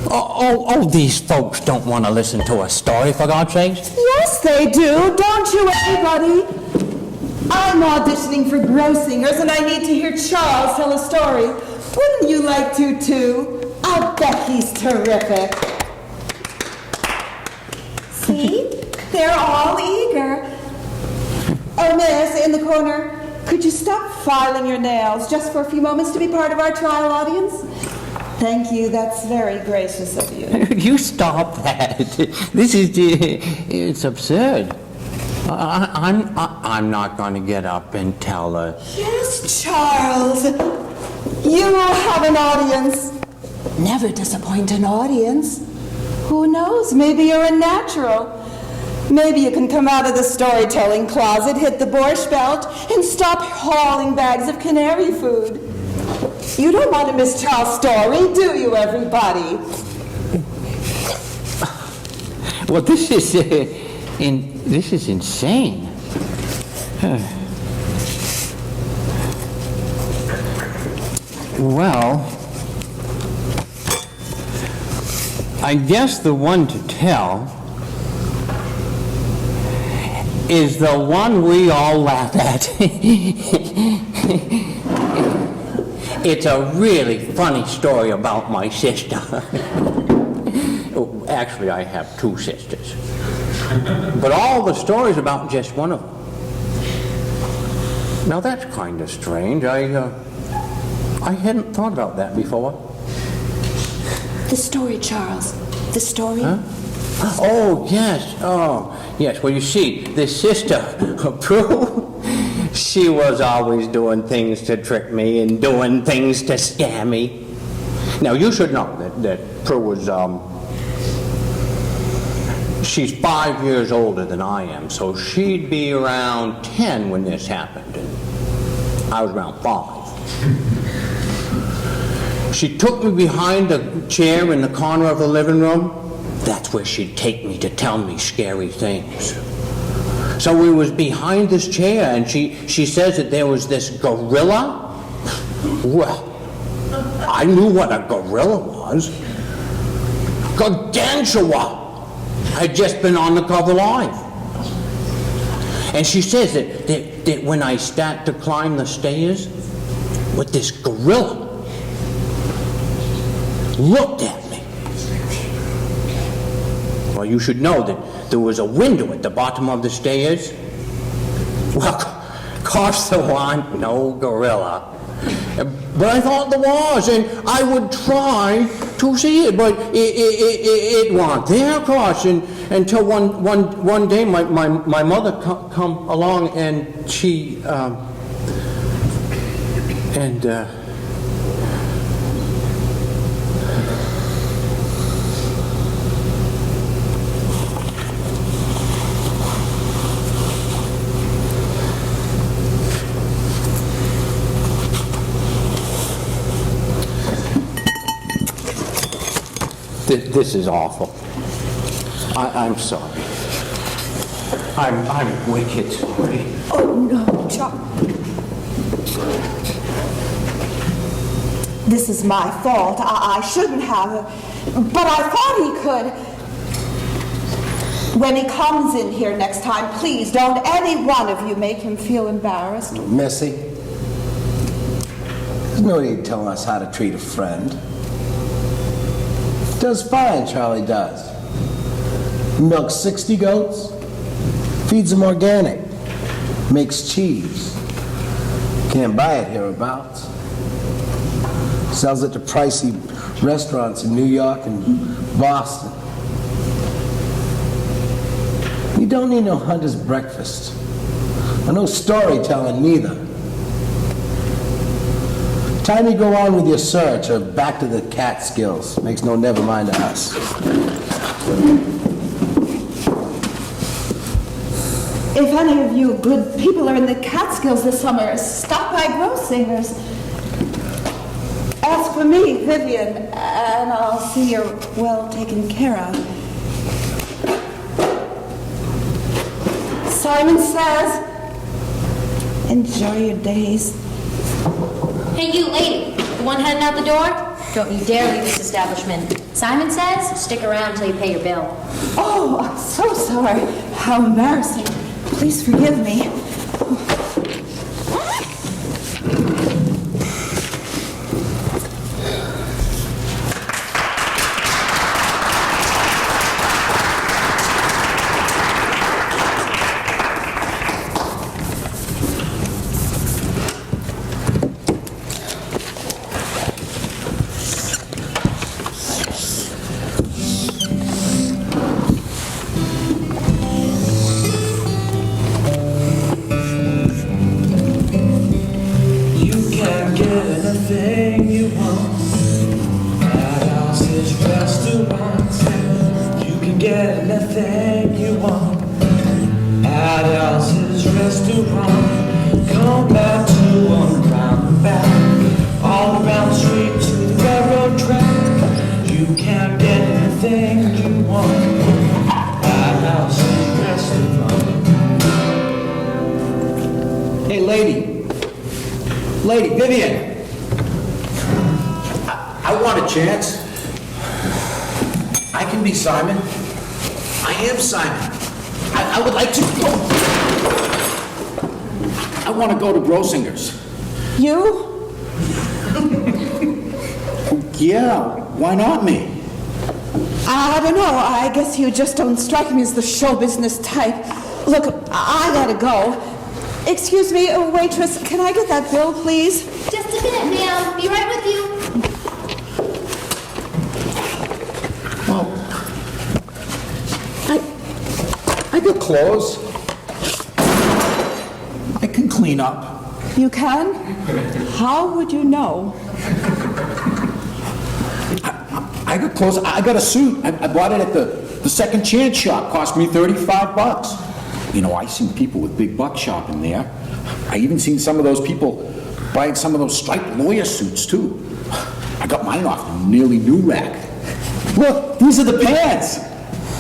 Oh, these folks don't want to listen to a story, for God's sakes. Yes, they do. Don't you, everybody? I'm auditioning for Grossingers, and I need to hear Charles tell a story. Wouldn't you like to, too? I'll bet he's terrific. See? They're all eager. Oh, miss, in the corner, could you stop filing your nails just for a few moments to be part of our trial audience? Thank you. That's very gracious of you. You stop that. It's absurd. I'm not going to get up and tell her. Yes, Charles. You will have an audience. Never disappoint an audience. Who knows? Maybe you're a natural. Maybe you can come out of the storytelling closet, hit the Borscht Belt, and stop hauling bags of canary food. You don't want to miss Charles' story, do you, everybody? Well, this is insane. Well, I guess the one to tell is the one we all laugh at. It's a really funny story about my sister. Actually, I have 2 sisters. But all the stories about just one of them. Now that's kind of strange. I hadn't thought about that before. The story, Charles. the story? Huh? Oh, yes. Oh, yes. Well, you see, this sister, Prue, she was always doing things to trick me and doing things to scare me. Now, you should know that Prue was, she's 5 years older than I am, so she'd be around 10 when this happened, and I was around 5. She took me behind a chair in the corner of the living room. That's where she'd take me to tell me scary things. So we was behind this chair, and she says that there was this gorilla. Well, I knew what a gorilla was. Gargantua had just been on the cover live. And she says that when I start to climb the stairs, with this gorilla looked at me. Well, you should know that there was a window at the bottom of the stairs. Well, of course there wasn't no gorilla. But I thought there was, and I would try to see it, but it wasn't there, of course, until one day my mother come along, and she, This is awful. I'm sorry. I'm wicked sorry. Oh, no, Chuck. This is my fault. I shouldn't have. But I thought he could. When he comes in here next time, please don't any one of you make him feel embarrassed. Missy, there's no need telling us how to treat a friend. Does fine, Charlie does. Milks 60 goats, feeds them organic, makes cheese. Can't buy it hereabouts. Sells it to pricey restaurants in New York and Boston. We don't need no hunter's breakfast, or no storytelling neither. Time you go on with your search, or back to the Catskills. Makes no never mind to us. If any of you good people are in the Catskills this summer, stop by Grossinger's. Ask for me, Vivian, and I'll see you're well taken care of. Simon says, enjoy your days. Hey, you lady, the one heading out the door? Don't you dare leave this establishment. Simon says, stick around until you pay your bill. Oh, I'm so sorry. How embarrassing. Please forgive me. Lady, Vivian! I want a chance. I can be Simon. I am Simon. I would like to go. I want to go to Grossinger's. You? Yeah, why not me? I don't know. I guess you just don't strike me as the show business type. Look, I gotta go. Excuse me, waitress, can I get that bill, please? Just a minute, ma'am. Be right with you. Well, clothes. I can clean up. You can? How would you know? I got clothes. I got a suit. I bought it at the second chance shop. Cost me $35. You know, I seen people with big bucks shopping there. I even seen some of those people buying some of those striped lawyer suits too. I got mine off the nearly new rack. Look, these are the pants.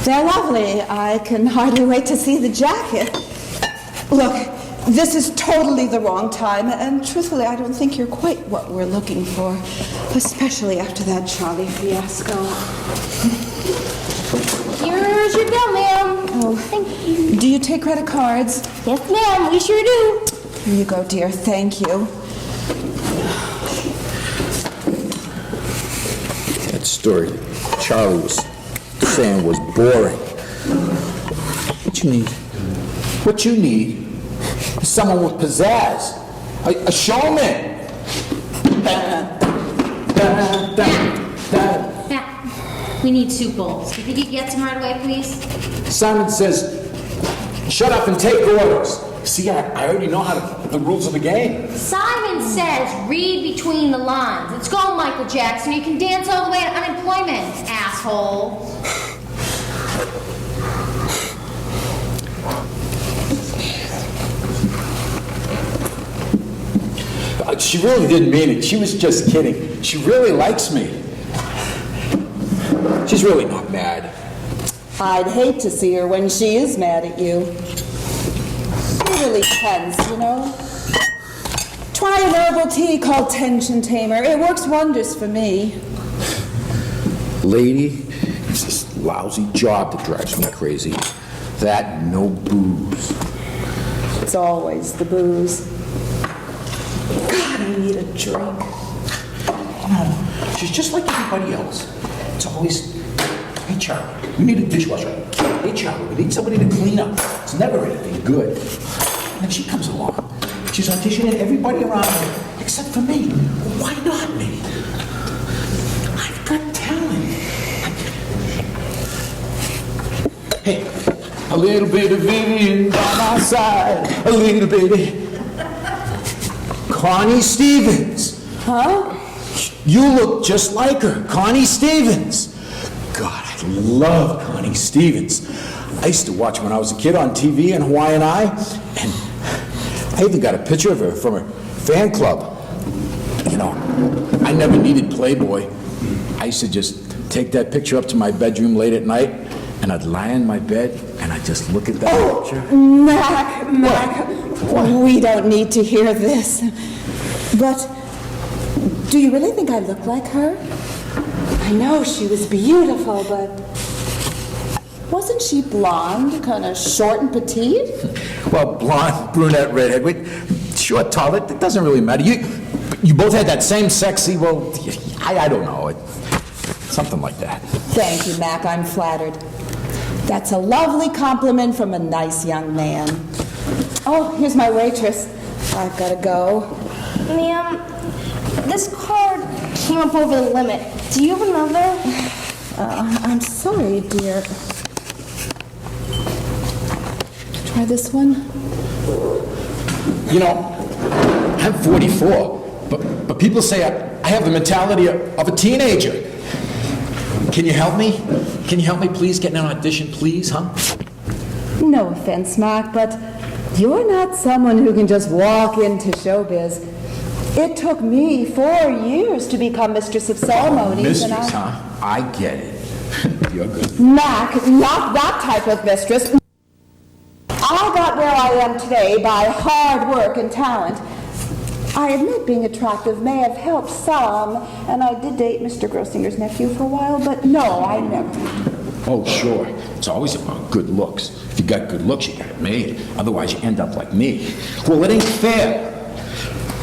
They're lovely. I can hardly wait to see the jacket. Look, this is totally the wrong time, and truthfully, I don't think you're quite what we're looking for, especially after that Charlie fiasco. Here's your bill, ma'am. Oh, Thank you. do you take credit cards? Yes, ma'am, we sure do. Here you go, dear. Thank you. That story Charlie was saying was boring. What you need? What you need is someone with pizzazz. A showman. Matt, we need soup bowls. Do you think you could get some right away, please? Simon says, shut up and take orders. See, I already know the rules of the game. Simon says read between the lines. Let's go, Michael Jackson. You can dance all the way to unemployment, asshole. She really didn't mean it. She was just kidding. She really likes me. She's really not mad. I'd hate to see her when she is mad at you. You're really tense, you know? Try an herbal tea called Tension Tamer. It works wonders for me. Lady, it's this lousy job that drives me crazy. That and no booze. It's always the booze. God, I need a drink. No, she's just like everybody else. It's always, hey Charlie, we need a dishwasher. Hey Charlie, we need somebody to clean up. It's never anything good. And then she comes along. She's auditioning everybody around her, except for me. Why not me? I've got talent. Hey, a little bit of Vivian by my side, a little bit of Connie Stevens. Huh? You look just like her, Connie Stevens. God, I love Connie Stevens. I used to watch when I was a kid on TV in Hawaiian Eye, and I even got a picture of her from her fan club. You know, I never needed Playboy. I used to just take that picture up to my bedroom late at night, and I'd lie in my bed, and I'd just look at that picture. Mac, we don't need to hear this. But do you really think I look like her? I know she was beautiful, but wasn't she blonde, kind of short and petite? Well, blonde, brunette, redhead, wait, short, tall, it doesn't really matter. You both had that same sexy, well, I don't know, something like that. Thank you, Mac, I'm flattered. That's a lovely compliment from a nice young man. Oh, here's my waitress. I've got to go. Ma'am, this card came up over the limit. Do you have another? I'm sorry, dear. Try this one. You know, I'm 44, but people say I have the mentality of a teenager. Can you help me? Can you help me please get an audition, please, huh? No offense, Mac, but you're not someone who can just walk into showbiz. It took me 4 years to become mistress of ceremonies. Mistress, huh? I get it. You're good. Mac, not that type of mistress. I got where I am today by hard work and talent. I admit being attractive may have helped some, and I did date Mr. Grossinger's nephew for a while, but no, I never. Oh, sure. It's always about good looks. If you got good looks, you got it made. Otherwise, you end up like me. Well, it ain't fair.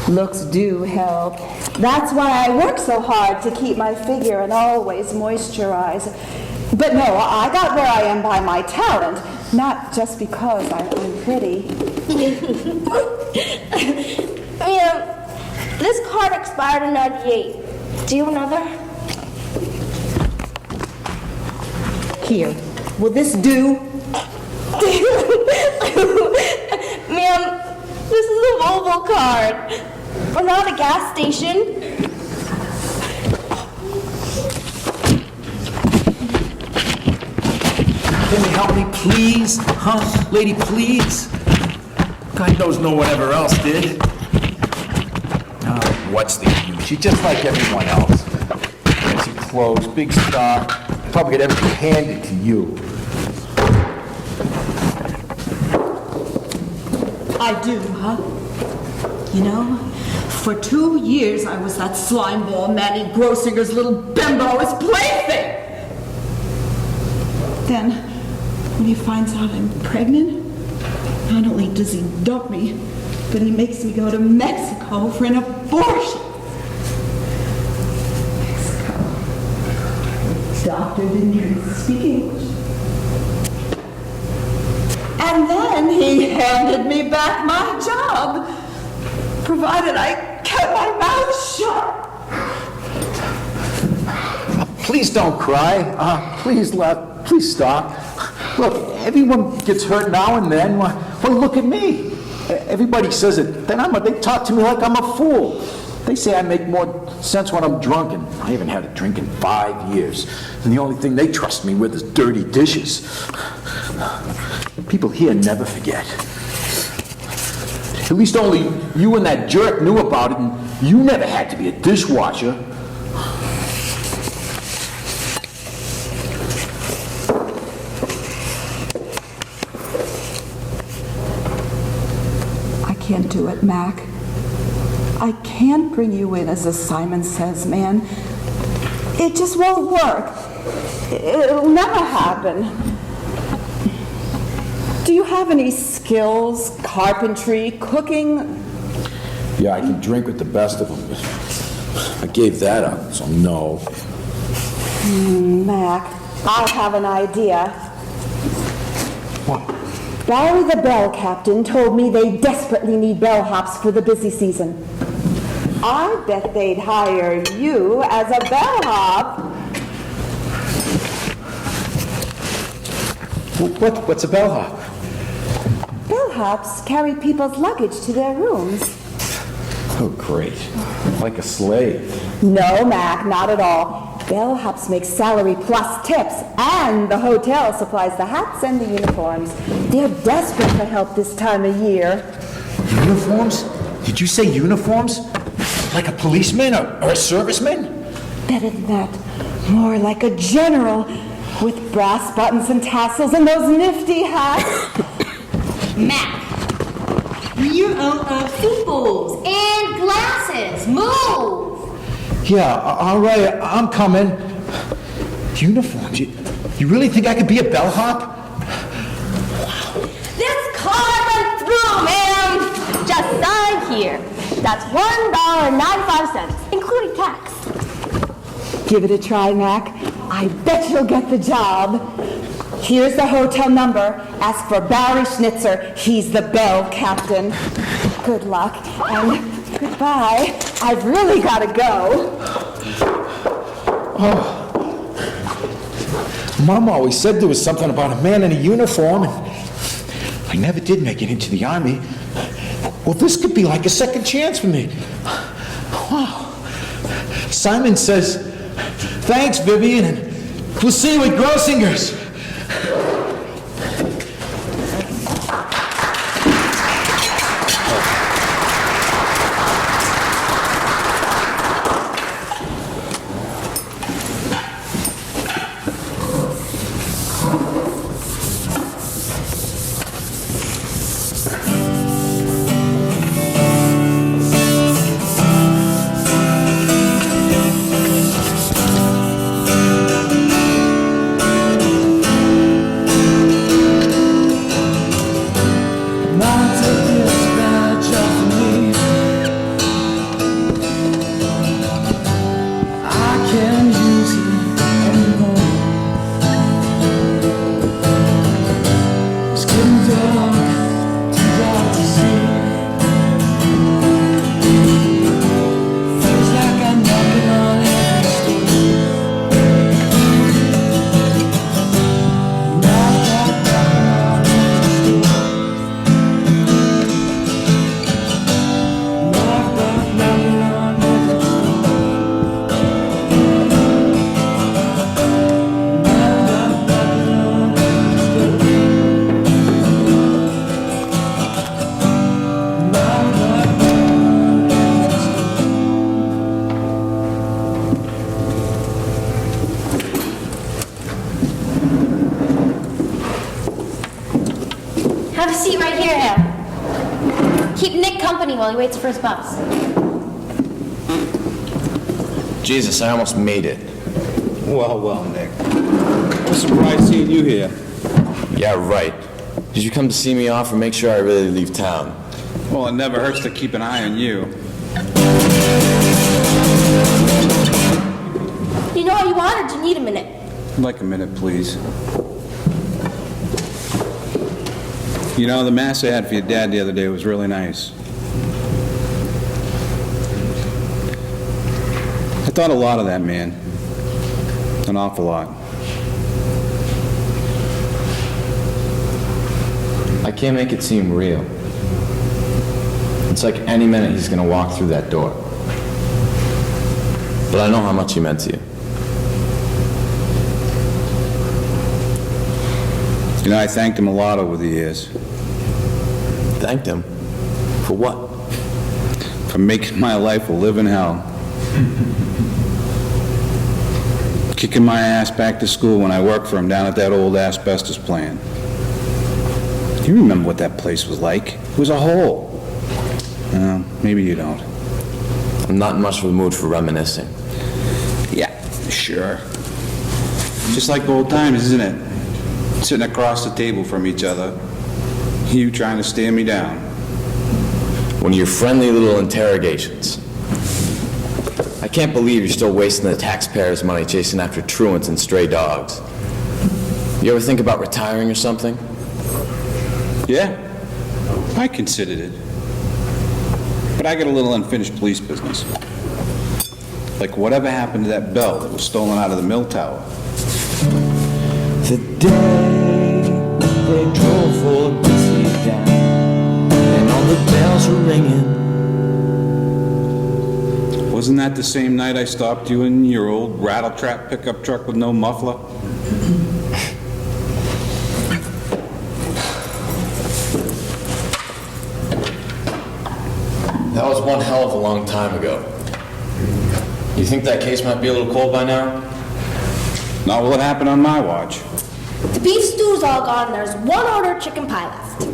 Looks do help. That's why I work so hard to keep my figure and always moisturize. But no, I got where I am by my talent, not just because I'm pretty. This card expired in 98. Do you have another? Here. Will this do? Ma'am, this is a Volvo card. We're not a gas station. Can you help me, please? Huh? Lady, please? God knows no one ever else did. Oh, what's the use? She's just like everyone else. Fancy clothes, big star. Probably get everything handed to you. I do, huh? You know, for 2 years I was that slimeball Manny Grossinger's little bimbo, his plaything. Then, when he finds out I'm pregnant, not only does he dump me, but he makes me go to Mexico for an abortion. Mexico. Doctor didn't even speak English. And then he handed me back my job, provided I kept my mouth shut. Please don't cry. Please stop. Look, everyone gets hurt now and then. Well, look at me. Everybody says it. They talk to me like I'm a fool. They say I make more sense when I'm drunk, and I haven't had a drink in 5 years. And the only thing they trust me with is dirty dishes. People here never forget. At least only you and that jerk knew about it, and you never had to be a dishwasher. I can't do it, Mac. I can't bring you in as a Simon Says man. It just won't work. It'll never happen. Do you have any skills? Carpentry, cooking? Yeah, I can drink with the best of them. I gave that up, so no. Mac, I have an idea. What? Barry the bell captain told me they desperately need bellhops for the busy season. I bet they'd hire you as a bellhop. What's a bellhop? Bellhops carry people's luggage to their rooms. Oh, great. Like a slave. No, Mac, not at all. Bellhops make salary plus tips, and the hotel supplies the hats and the uniforms. They're desperate for help this time of year. Uniforms? Did you say uniforms? Like a policeman or a serviceman? Better than that. More like a general, with brass buttons and tassels and those nifty hats. Mac, you're out of food bowls and glasses. Move! Yeah, all right, I'm coming. Uniforms? You really think I could be a bellhop? This car went through, ma'am. Just sign here. That's $1.95, including tax. Give it a try, Mac. I bet you'll get the job. Here's the hotel number. Ask for Barry Schnitzer. He's the bell captain. Good luck and goodbye. I've really got to go. Oh. Mom always said there was something about a man in a uniform, and I never did make it into the Army. Well, this could be like a second chance for me. Wow. Simon says, thanks, Vivian, and we'll see you at Grossinger's. Have a seat right here, Em. Keep Nick company while he waits for his bus. Jesus, I almost made it. Well, Nick. I'm surprised seeing you here. Yeah, right. Did you come to see me off or make sure I really leave town? Well, it never hurts to keep an eye on you. You know how you want, or do you need a minute? I'd like a minute, please. You know, the mass I had for your dad the other day was really nice. I thought a lot of that man. An awful lot. I can't make it seem real. It's like any minute he's gonna walk through that door. But I know how much he meant to you. You know, I thanked him a lot over the years. Thanked him? For what? For making my life a living hell. Kicking my ass back to school when I worked for him down at that old asbestos plant. You remember what that place was like? It was a hole. Maybe you don't. I'm not in much of a mood for reminiscing. Yeah, sure. Just like old times, isn't it? Sitting across the table from each other. You trying to stare me down. One of your friendly little interrogations. I can't believe you're still wasting the taxpayers' money chasing after truants and stray dogs. You ever think about retiring or something? Yeah, I considered it. But I got a little unfinished police business. Like whatever happened to that bell that was stolen out of the mill tower? The day they drove old Dixie down, and all the bells were ringing. Wasn't that the same night I stopped you in your old rattletrap pickup truck with no muffler? That was one hell of a long time ago. You think that case might be a little cold by now? Not what happened on my watch. The beef stew's all gone, and there's one order chicken pie left.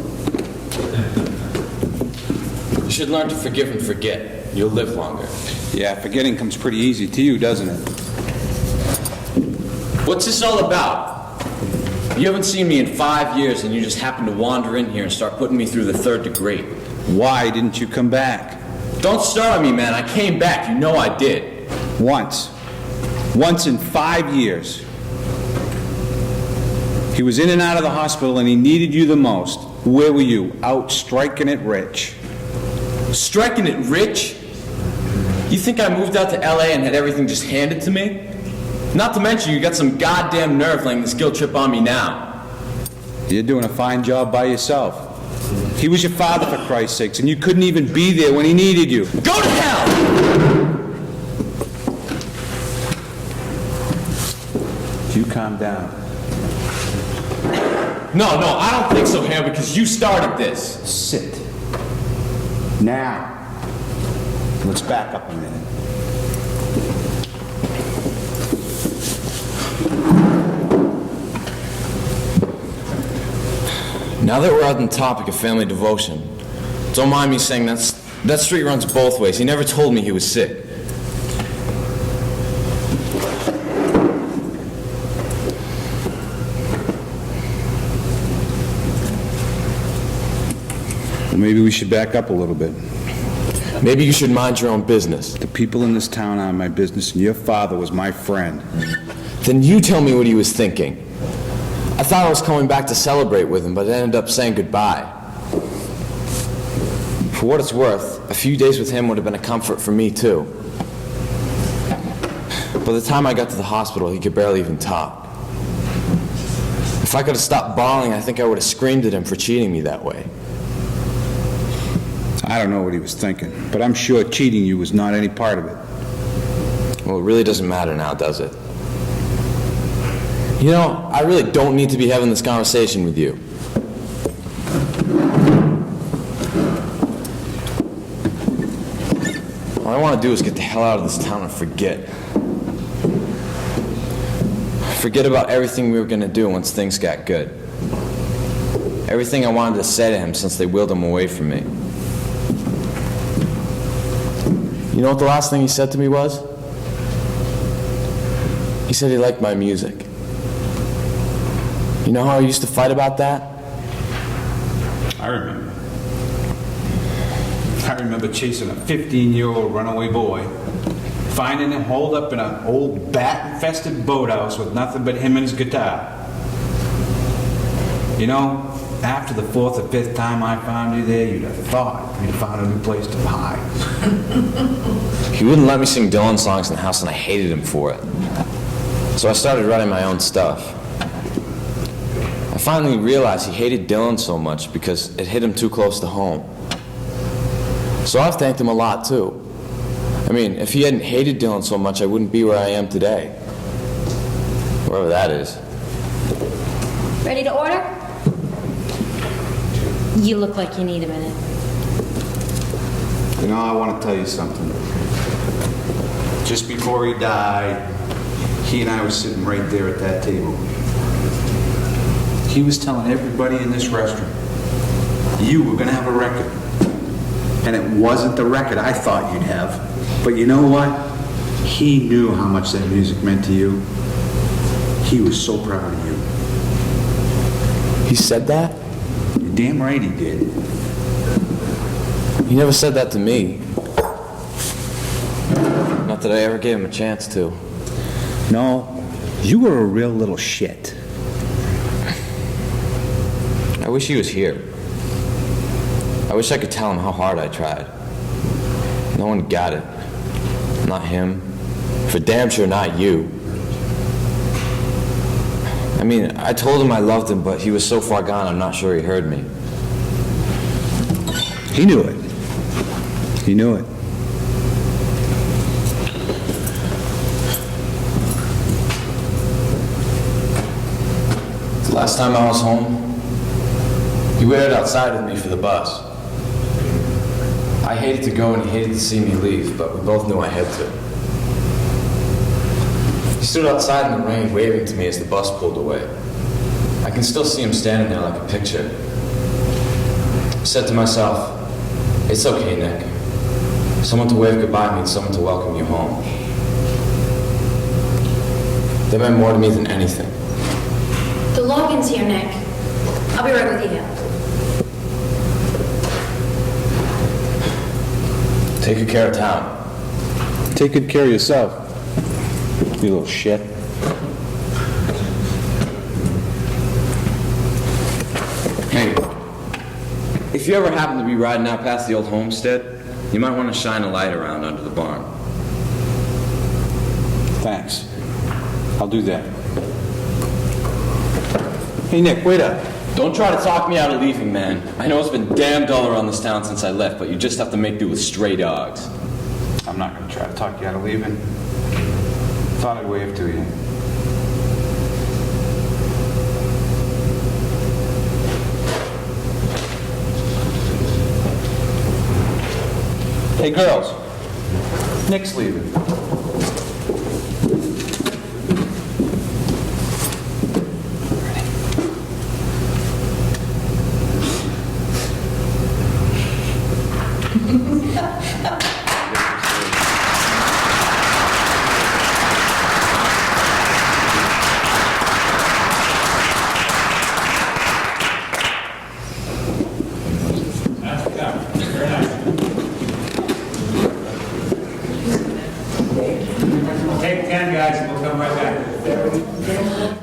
You should learn to forgive and forget. You'll live longer. Yeah, forgetting comes pretty easy to you, doesn't it? What's this all about? You haven't seen me in 5 years and you just happen to wander in here and start putting me through the 3rd degree. Why didn't you come back? Don't start on me, man. I came back. You know I did. Once. Once in 5 years. He was in and out of the hospital and he needed you the most. Where were you? Out striking it rich. Striking it rich? You think I moved out to LA and had everything just handed to me? Not to mention you got some goddamn nerve laying this guilt trip on me now. You're doing a fine job by yourself. He was your father, for Christ's sakes, and you couldn't even be there when he needed you. Go to hell! You calm down. No, I don't think so, Ham, because you started this. Sit. Now. Let's back up a minute. Now that we're on the topic of family devotion, don't mind me saying that street runs both ways. He never told me he was sick. Well, maybe we should back up a little bit. Maybe you should mind your own business. The people in this town are my business, and your father was my friend. Then you tell me what he was thinking. I thought I was coming back to celebrate with him, but I ended up saying goodbye. For what it's worth, a few days with him would have been a comfort for me, too. By the time I got to the hospital, he could barely even talk. If I could have stopped bawling, I think I would have screamed at him for cheating me that way. I don't know what he was thinking, but I'm sure cheating you was not any part of it. Well, it really doesn't matter now, does it? You know, I really don't need to be having this conversation with you. All I want to do is get the hell out of this town and forget. Forget about everything we were going to do once things got good. Everything I wanted to say to him since they wheeled him away from me. You know what the last thing he said to me was? He said he liked my music. You know how I used to fight about that? I remember. I remember chasing a 15-year-old runaway boy, finding him holed up in an old bat-infested boathouse with nothing but him and his guitar. You know, after the 4th or 5th time I found you there, you'd have thought you'd found a new place to hide. He wouldn't let me sing Dylan songs in the house, and I hated him for it. So I started writing my own stuff. I finally realized he hated Dylan so much because it hit him too close to home. So I've thanked him a lot, too. I mean, if he hadn't hated Dylan so much, I wouldn't be where I am today. Wherever that is. Ready to order? You look like you need a minute. You know, I want to tell you something. Just before he died, he and I were sitting right there at that table. He was telling everybody in this restaurant, you were going to have a record. And it wasn't the record I thought you'd have. But you know what? He knew how much that music meant to you. He was so proud of you. He said that? You're damn right he did. He never said that to me. Not that I ever gave him a chance to. No, you were a real little shit. I wish he was here. I wish I could tell him how hard I tried. No one got it. Not him. For damn sure not you. I mean, I told him I loved him, but he was so far gone I'm not sure he heard me. He knew it. He knew it. The last time I was home, he waited outside with me for the bus. I hated to go and he hated to see me leave, but we both knew I had to. He stood outside in the rain waving to me as the bus pulled away. I can still see him standing there like a picture. I said to myself, it's okay, Nick. Someone to wave goodbye means someone to welcome you home. That meant more to me than anything. The Logan's here, Nick. I'll be right with you. Take good care of town. Take good care of yourself, you little shit. Hey, if you ever happen to be riding out past the old homestead, you might want to shine a light around under the barn. Thanks. I'll do that. Hey, Nick, wait up. Don't try to talk me out of leaving, man. I know it's been damn dull around this town since I left, but you just have to make do with stray dogs. I'm not going to try to talk you out of leaving. Thought I'd wave to you. Hey, girls. Nick's leaving. Take 10, guys, and we'll come right back.